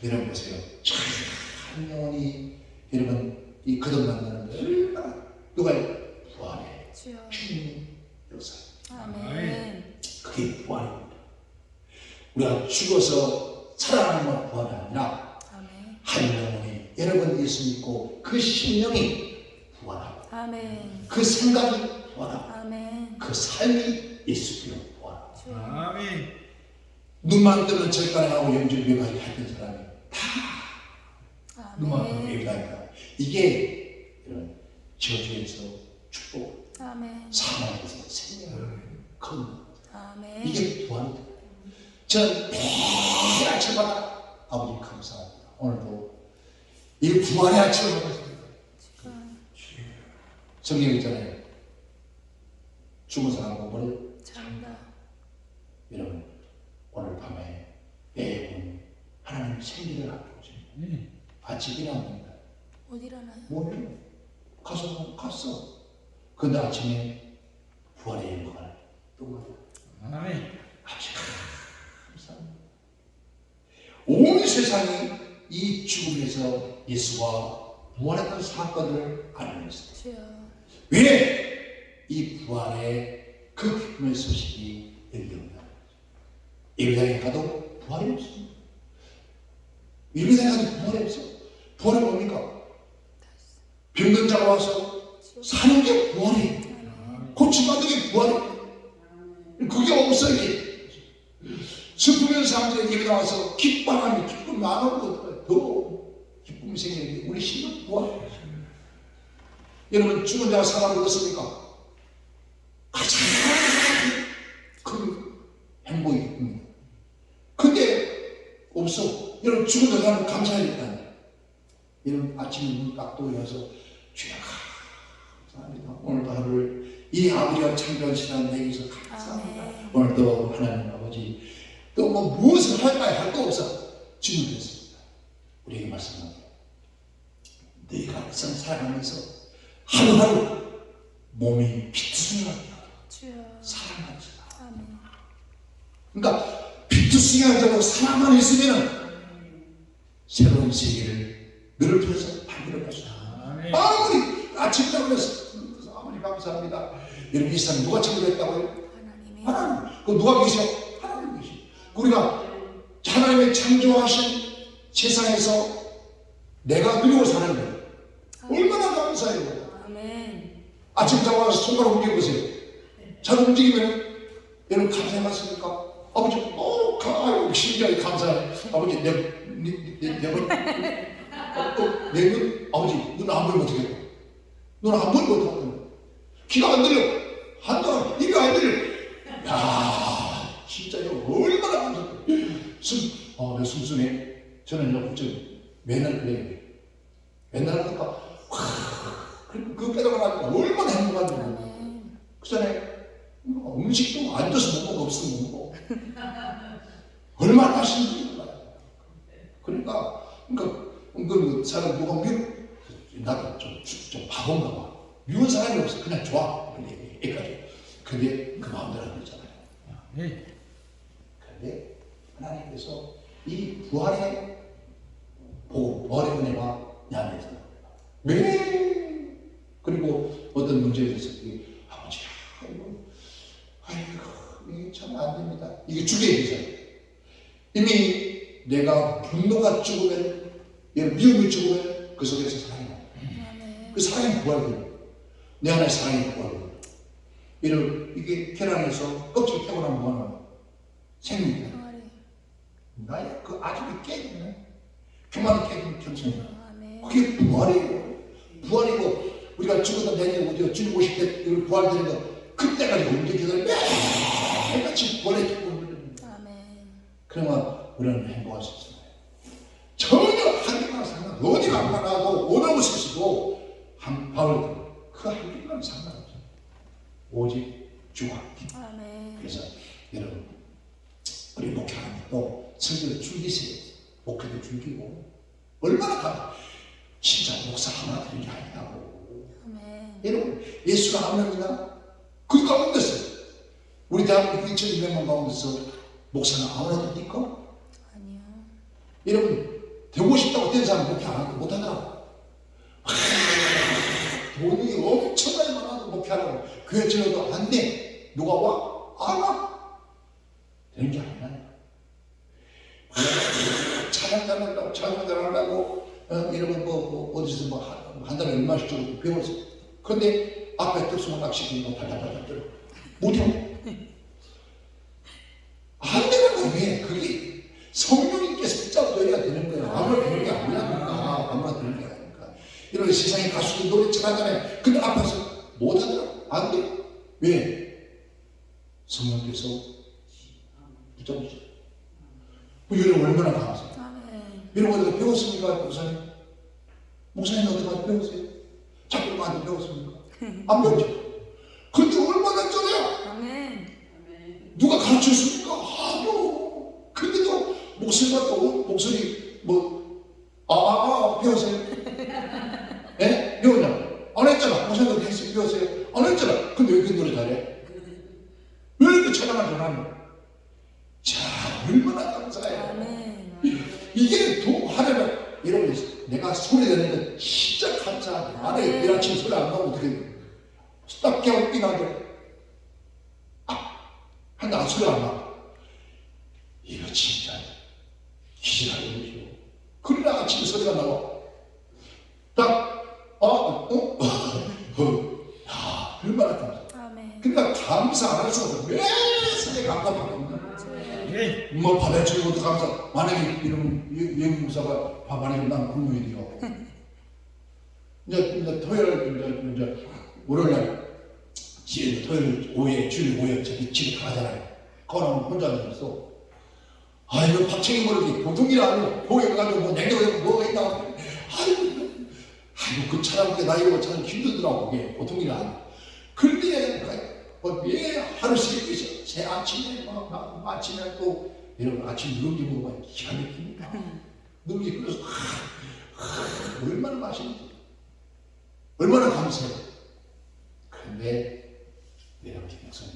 여러분 보세요. 참 영원히 여러분 이 거듭 만나는 거 얼마나 누가 부활해. 주여. 주님 역사. 아멘. 그게 부활입니다. 우리가 죽어서 살아나는 건 부활이 아니라 아멘. 한 영혼이 여러분 예수 믿고 그 심령이 부활하고 아멘. 그 생각이 부활하고 아멘. 그 삶이 예수께로 부활하고 주여. 아멘. 눈만 뜨면 절간하고 영적 외박이 했던 사람이 다 눈만 뜨면 아멘. 외박이다. 이게 이런 저주에서 축복, 아멘. 사망에서 생명을 거는 아멘. 이게 부활이다. 전 매일 아침마다 아버지 감사합니다. 오늘도 이 부활의 아침을 먹었습니다. 성경 있잖아요. 죽은 사람 몸을 잔다. 여러분 오늘 밤에 매번 하나님 생기를 앞두고 아침 일어납니다. 어디 일어나요? 뭐예요? 갔어. 근데 아침에 부활의 영광을 또 아멘. 아버지 감사합니다. 온 세상이 이 죽음에서 예수와 부활했던 사건을 알고 있습니다. 주여. 왜 이 부활의 그 기쁨의 소식이 여기 온다? 예배당에 가도 부활이 없습니다. 예배당에 가도 부활이 없어. 부활은 뭡니까? 병든 자가 와서 사는 게 부활이에요. 고침받는 게 부활이에요. 그게 없어 이게. 슬프면 사람들이 예배 나와서 기뻐하면 기쁨 나누고 더 기쁨이 생기는데 우리 심령 부활이에요. 여러분 죽은 자가 살아나고 그렇습니까? 가장 큰 행복이 기쁩니다. 근데 없어. 여러분 죽은 자가 감사해야겠다. 여러분 아침에 눈 딱 떠올려서 주여 감사합니다. 오늘도 하루를 이 아버지와 창조한 시간 내기서 감사합니다. 아멘. 오늘도 하나님 아버지 또 뭐 무엇을 할까요? 할 거 없어. 질문 드렸습니다. 우리에게 말씀합니다. 너희가 항상 살아가면서 하루하루 몸이 피투성이하게 주여. 사랑합시다. 아멘. 그러니까 피투성이하게 하고 사랑만 있으면 새로운 세계를 너를 통해서 만들어갈 수 있다. 아멘. 아무리 아침 자면서 아무리 감사합니다. 여러분 이 세상 누가 창조했다고요? 하나님이. 하나님. 그 누가 계셔? 하나님 계셔. 우리가 하나님의 창조하신 세상에서 내가 누리고 사는 거예요. 얼마나 감사해요. 아멘. 아침 자고 손가락 움직여보세요. 잘 움직이면 여러분 감사해봤습니까? 아버지 아유 신기하게 감사해. 아버지 내눈 아버지 눈 안 보이면 어떻게 해요? 눈 안 보이면 어떻게 해요? 귀가 안 들려. 한동안 입이 안 들려. 야 진짜요. 얼마나 감사해요. 내 숨순해. 저는 맨날 그래요. 맨날 하니까 그 깨달아가니까 얼마나 행복한지 몰라요. 아멘. 그 전에 음식도 앉아서 먹고 없으면 먹고 얼마나 맛있는지 몰라요. 그러니까 그 사람 누가 나도 좀 바본가 봐. 미운 사람이 없어. 그냥 좋아. 근데 애까지. 근데 그 마음대로 안 되잖아요. 네. 그런데 하나님께서 이 부활의 복음, 부활의 은혜가 내 안에 있어요. 왜? 그리고 어떤 문제에 대해서 아버지, 이게 참 안 됩니다. 이게 죽여야 되잖아요. 이미 내가 분노가 죽으면, 미움이 죽으면 그 속에서 사랑이 나요. 아멘. 그 사랑이 부활돼요. 내 안에 사랑이 부활돼요. 이게 계란에서 껍질 떼고 나면 뭐하나? 생명이다. 부활이. 나의 그 아직이 깨지면, 교만이 깨지면 겸손이다. 아멘. 그게 부활이에요. 부활이고 우리가 죽어도 내년 우리가 주님 오실 때 우리 부활되는 거 그때까지 우리 기도를 매일같이 보내주고 아멘. 그러면 우리는 행복할 수 있어요. 전혀 한국과 상관 어디가 안 가도 어느 곳에 있어도 한 밥을 그 한국과는 상관없어요. 오직 주와 아멘. 그래서 여러분 우리 목회하는 것도 설교를 즐기세요. 목회도 즐기고 얼마나 다 진짜 목사 하나 되는 게 아니라고. 아멘. 여러분 예수가 한 명이나 그 가운데서 우리 대한민국 2,200만 가운데서 목사는 아무나 됩니까? 아니요. 여러분 되고 싶다고 된 사람 목회 안 하고 못하더라고. 돈이 엄청나게 많아도 목회하라고 교회 지어도 안 돼. 누가 와? 안 와. 되는 게 아니야. 찬양하려고 이러면 어디서 한 달에 얼마씩 주고 배웠어. 그런데 앞에 특수만 낚시키는 거 달달달달 들어. 못해. 안 되는 거야. 왜? 그게 성령님께서 붙잡아줘야 되는 거야. 아무나 되는 게 아니라니까. 아무나 되는 게 아니니까. 이런 세상에 가수들 노래 잘하잖아요. 근데 앞에서 못하더라. 안 돼. 왜? 성령께서 붙잡으셔. 여러분 얼마나 감사해요. 아멘. 여러분 어디서 배웠습니까? 목사님? 목사님 어디 가서 배웠어요? 작곡가한테 배웠습니까? 안 배웠죠. 그런데 얼마나 잘해요. 아멘. 누가 가르쳤습니까? 아니요. 근데도 목소리가 또 목소리 배웠어요? 예? 배웠냐? 안 했잖아. 목사님 어디 했어요? 배웠어요? 안 했잖아. 근데 왜 이렇게 노래 잘해? 왜 이렇게 찬양을 잘하냐? 자, 얼마나 감사해요. 아멘. 이게 더 하려면 여러분 내가 소리 내는 거 진짜 감사하게 안에 일 아침 소리 안 나면 어떻게 돼? 딱 깨워 삐나게 한나 소리 안 나. 이거 진짜 기절하는 거죠. 그러나 아침에 소리가 나와. 야, 얼마나 감사. 아멘. 그러니까 감사 안 할 수 없어. 매일 감사하거든요. 예. 뭐 받아주는 것도 감사. 만약에 이런 예문 목사가 만약에 난 굶어야 돼요. 이제 토요일 이제 월요일날 토요일 오후에 주일 오후에 저기 집에 가잖아요. 그거는 혼자 앉아서 이거 박채기 모르기 보통 일 아니고 교회 가가지고 뭐 냉장고에 뭐가 있다. 아이고 그 사람께 나이 오고 참 힘들더라고. 그게 보통 일 아니고. 그런데 왜 하루씩 있어? 새 아침에 아침에 또 여러분 아침 누룽지 먹으면 기가 막힙니다. 누룽지 끓여서 얼마나 맛있는지 얼마나 감사해요. 그런데 여러분 목사님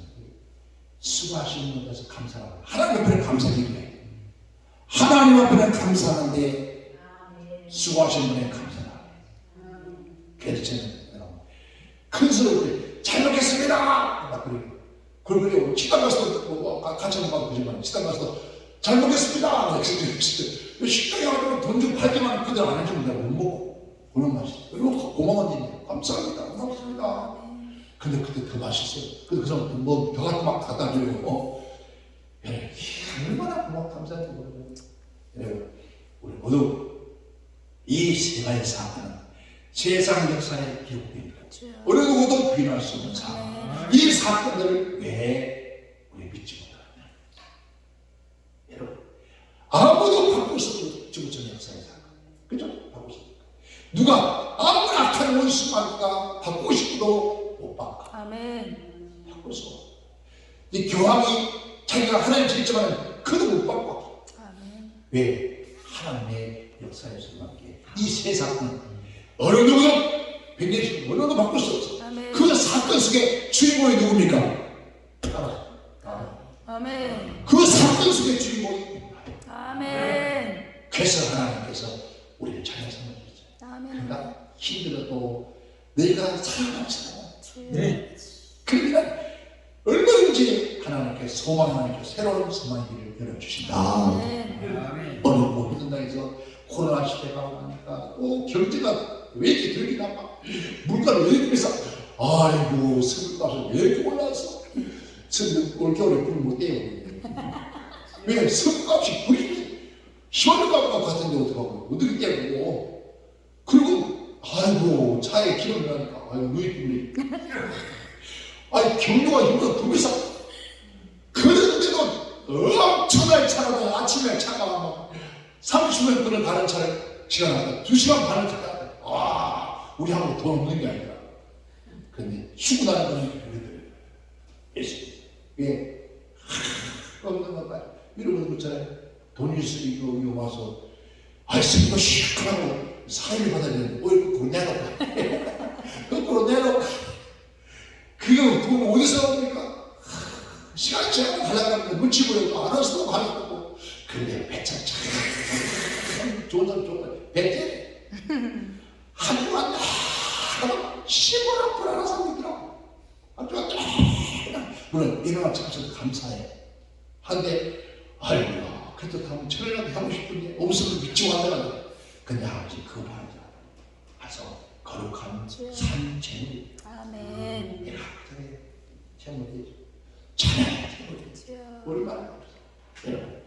수고하시는 분에서 감사하고 하나님 앞에는 감사드려요. 하나님 앞에는 감사하는데 수고하시는 분에 감사하고 그래서 저는 큰 소리로 잘 먹겠습니다. 막 그리고 식당 가서도 같이 한번 가도 그지만 식당 가서도 잘 먹겠습니다. 식당에 가서 돈 좀 팔지만 그들 안 해주면 내가 못 먹어. 얼마나 맛있어. 그리고 고마운 일이에요. 감사합니다. 고맙습니다. 근데 그때 더 맛있어요. 그래서 뭐 벼가지고 막 갖다 주고 얼마나 고맙고 감사한지 모르고 여러분 우리 모두 이 세 가지 사건은 세상 역사에 기록됩니다. 어느 누구도 부인할 수 없는 사건. 이 사건들을 왜 우리 믿지 못하느냐? 여러분 아무도 바꿀 수 없는 역사의 사건. 그죠? 바꿀 수 없는. 누가 아무리 악한 원수가 바꾸고 싶어도 못 바꿔. 아멘. 바꿀 수 없어. 이 교황이 자기가 하나님 지지만 그도 못 바꿔. 아멘. 왜? 하나님의 역사에서밖에 이 세 사건은 어느 누구도 백년씩 어느 누구도 바꿀 수 없어. 아멘. 그 사건 속에 주인공이 누굽니까? 아멘. 그 사건 속에 주인공이 아멘. 그래서 하나님께서 우리를 잘 삼아주셨어요. 아멘. 그러니까 힘들어도 너희가 살아남잖아. 네. 그러니까 얼마든지 하나님께서 소망하는 새로운 소망의 길을 열어주신다. 아멘. 아멘. 어느 모든 당에서 코로나 시대가 오니까 또 경제가 왜 이렇게 들기 나빠? 물가를 왜 이렇게 비싸? 아이고 석유값이 왜 이렇게 올랐어? 올겨울에 불을 못 떼요. 왜냐면 석유값이 불이 시원값 같은데 어떡하고 어떻게 떼고 그리고 아이고 차에 기름 나니까 아이고 누이 아이 경로가 이보다 더 비싸. 그런데도 엄청나게 차가 아침에 차가 막 30분 끄는 다른 차를 시간 하다 2시간 반을 타야 돼. 와 우리하고 돈 없는 게 아니라. 그런데 쉬고 나는 거는 우리들 예수 왜 없는 것 같아. 이러고 그렇잖아요. 돈 있으니까 여기 와서 아이스크림 시원하고 사회를 받아야 되는데 그거 내놓고 그거 내놓고 그거 돈 어디서 옵니까? 시간이 지나고 가려고 눈치 보여도 알아서도 가려고. 근데 배차 참 좋은 사람 좋은 사람 배째 한주간 시골 불안한 사람이 있더라고. 한주간 물론 일어나 참석도 감사해. 한데 아이고야 그래도 한번 철회라도 하고 싶은데 없으면 미치고 간다가 근데 아버지 그거 말이야. 가서 거룩한 산 제물 아멘. 내가 그래 제물이 찬양해 제물이 얼마나 없어. 여러분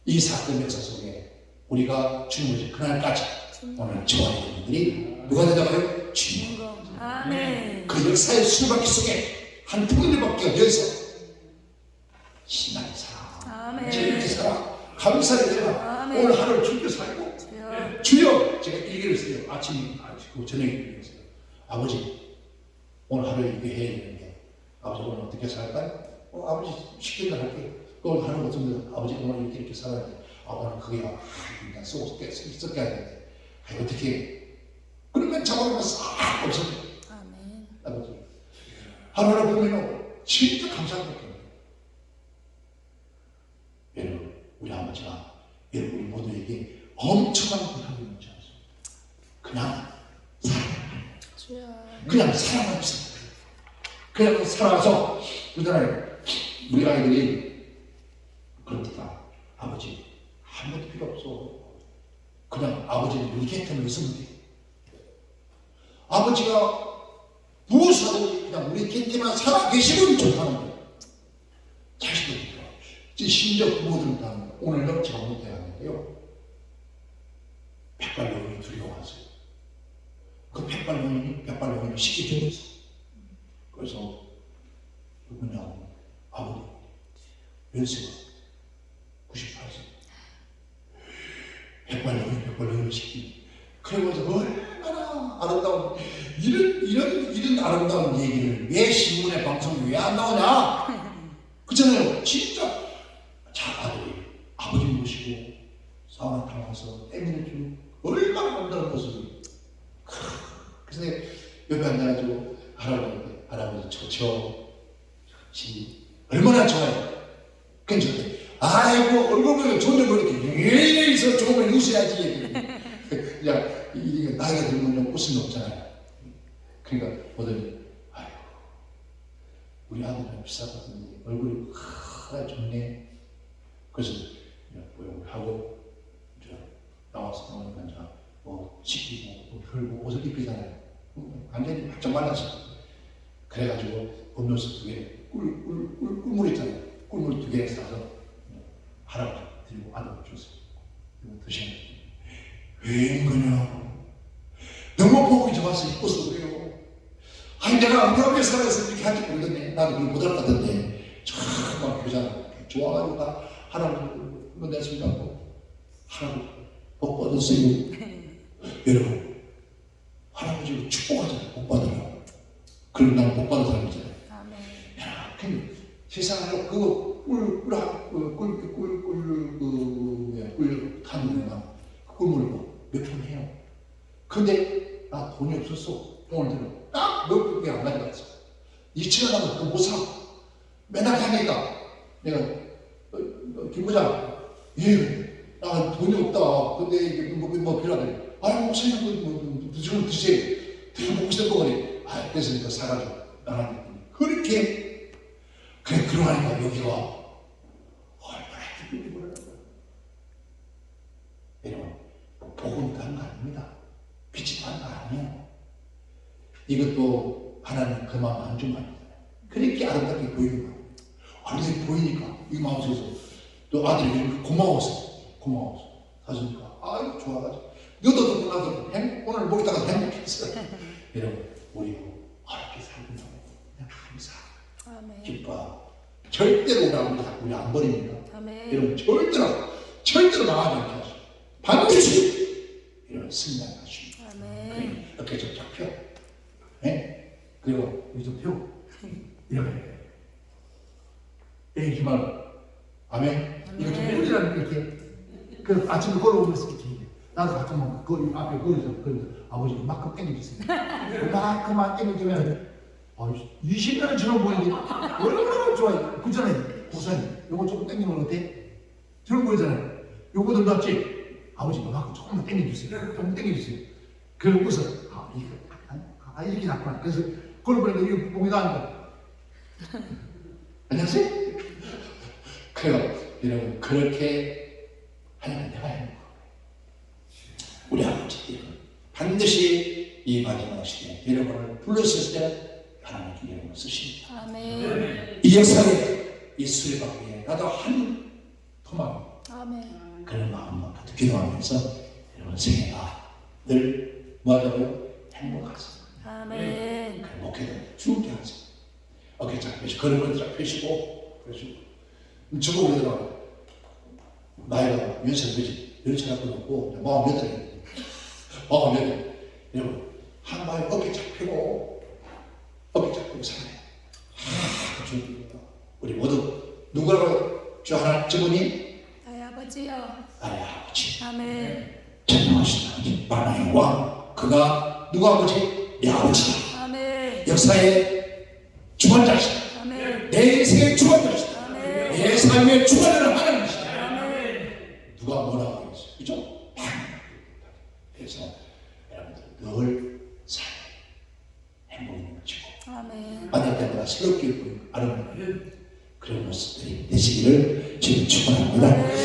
이 사건 역사 속에 우리가 주님을 그날까지 오늘 저와 여러분들이 누가 되다가요? 주님. 아멘. 그 역사의 수바퀴 속에 한 풍류밖에 여기서 신앙의 사랑 아멘. 제일의 사랑 감사의 사랑 아멘. 오늘 하루를 주께 살고 주여. 주여 제가 일기를 써요. 아침 저녁에 일기를 써요. 아버지 오늘 하루 이렇게 해야 되는데 아버지 오늘 어떻게 살까요? 아버지 쉽게 할게요. 오늘 하루 어떤 데 아버지 오늘 이렇게 살아야 돼. 오늘 그게야 그냥 썩어야 되는데 어떻게 해? 그러면 자고로 싹 없어져. 아멘. 아버지 하루하루 보면 진짜 감사한 것 같아요. 여러분 우리 아버지가 여러분 우리 모두에게 엄청난 부탁을 하지 않습니다. 그냥 사랑, 그냥 사랑만 있습니다. 그냥 살아서 그러잖아요. 우리 아이들이 그렇다. 아버지 아무것도 필요 없어. 그냥 아버지는 우리 곁에만 있으면 돼. 아버지가 무엇하든지 그냥 우리 곁에만 살아 계시면 좋다는 거예요. 자식들이요. 심지어 부모들은 다 오늘은 제가 못해야 하는데요. 백발노인이 두려워하세요. 그 백발노인이 쉽게 죽었어. 그래서 누구냐고 아버지 연세가 98세. 백발노인을 시키니 그러면서 얼마나 아름다운 이런 아름다운 얘기를 왜 신문에 방송에 왜 안 나오냐? 그렇잖아요. 진짜 자 아들이 아버지 모시고 사우나 타면서 땀을 주고 얼마나 아름다운 모습을. 그래서 옆에 앉아가지고 할아버지 좋지 얼마나 좋아요. 괜찮대. 아이고 얼굴 보니까 좋네 그렇게 여기서 조금은 웃어야지. 야 이게 나이가 들면 웃음이 없잖아요. 그러니까 보더니 아이고 우리 아들은 비싸거든요. 얼굴이 좋네. 그래서 하고 나와서 나오니까 뭐 씻기고 털고 옷을 입히잖아요. 완전히 바짝 말랐어. 그래가지고 음료수 2개 꿀물 있잖아요. 꿀물 2개 사서 할아버지 드리고 아들 줬어요. 이거 드시면 왜 그러냐? 너무 보고 좋아서 이뻐서 그래요. 아니 내가 우리 앞에 살아서 이렇게 할지 모르겠네. 나도 그걸 못 알아봤던데 정말 교장 좋아가지고 다 할아버지 냈습니다. 할아버지 복 받으세요. 여러분 할아버지를 축복하잖아요. 복 받으라고. 그럼 나는 복 받은 사람이잖아요. 야, 그 세상에 그거 꿀 타는구나. 그 꿀물을 몇 푼 해요. 근데 나 돈이 없었어. 오늘 들어 딱몇 푼이 안 가져갔어. 2천원 나면 그거 못 사. 맨날 가니까 내가 김 부장 나 돈이 없다. 근데 이게 뭐 필요하대. 아니 목사님 좀 드세요. 되게 먹고 싶은 거거든요. 그래서 사가지고 나한테 그렇게 그래 그러하니까 여기가 얼마나 기쁜지 몰라요. 여러분 복음이 다른 거 아닙니다. 빛이 다른 거 아니에요. 이것도 하나님 그 마음 안 준 거 아니잖아요. 그렇게 아름답게 보이는 거예요. 아름답게 보이니까 이 마음속에서 또 아들이 고마워서 사주니까 아이고 좋아가지고 너도 듣고 나도 오늘 먹다가 행복했어. 여러분 우리 어렵게 살고 그냥 감사 아멘. 기뻐. 절대로 우리 안 버립니다. 아멘. 여러분 절대로 망하지 않게 하시고 반드시 이런 승리하게 하십니다. 아멘. 어깨 좀 잡혀. 예? 그리고 여기 좀 펴고 이렇게 기만 아멘. 이거 좀 뿌리라는 이렇게 그 아침에 걸어오면서 이렇게 나도 가끔 그 앞에 걸어서 아버지 그만큼 땡겨주세요. 그만큼만 땡겨주면 20년을 지나 보이는데 얼마나 좋아요. 그잖아요. 고사님 요거 조금 땡기면 어때? 저런 보이잖아요. 요거도 낫지? 아버지 그만큼 조금만 땡겨주세요. 조금 땡겨주세요. 그러고서 이렇게 낫구나. 그래서 걸어보니까 이거 보기도 하니까 안녕하세요. 그래요. 여러분 그렇게 하나님 내가 행복하고 우리 아버지 반드시 이 마지막 시대에 여러분을 불렀을 때 하나님께 여러분을 쓰십니다. 아멘. 이 역사에 이 수레바퀴에 나도 한 토막 아멘. 그런 마음만 가득 기도하면서 여러분 생애가 늘 뭐하다고요? 행복하세요. 아멘. 행복해도 죽게 하세요. 어깨 쫙 펴시고 걸음을 쫙 펴시고 저거 그러더라고. 나이가 연세가 되지 연세가 높고 48이에요. 48. 여러분 한 마리 어깨 쫙 펴고 어깨 쫙 펴고 살아요. 우리 모두 누구라고 저 하나 저분이 나의 아버지요. 나의 아버지 아멘. 전능하신 아버지 만왕의 왕 그가 누구 아버지? 내 아버지다. 아멘. 역사의 주관자시다. 아멘. 내 인생의 주관자시다. 아멘. 내 삶의 주관자를 하나님이시다. 아멘. 누가 뭐라고 하겠어요? 그죠? 그래서 여러분들 늘 삶에 행복이 넘치고 아멘. 만날 때마다 새롭게 보이고 아름다운 그런 모습들이 되시기를 지금 축원합니다.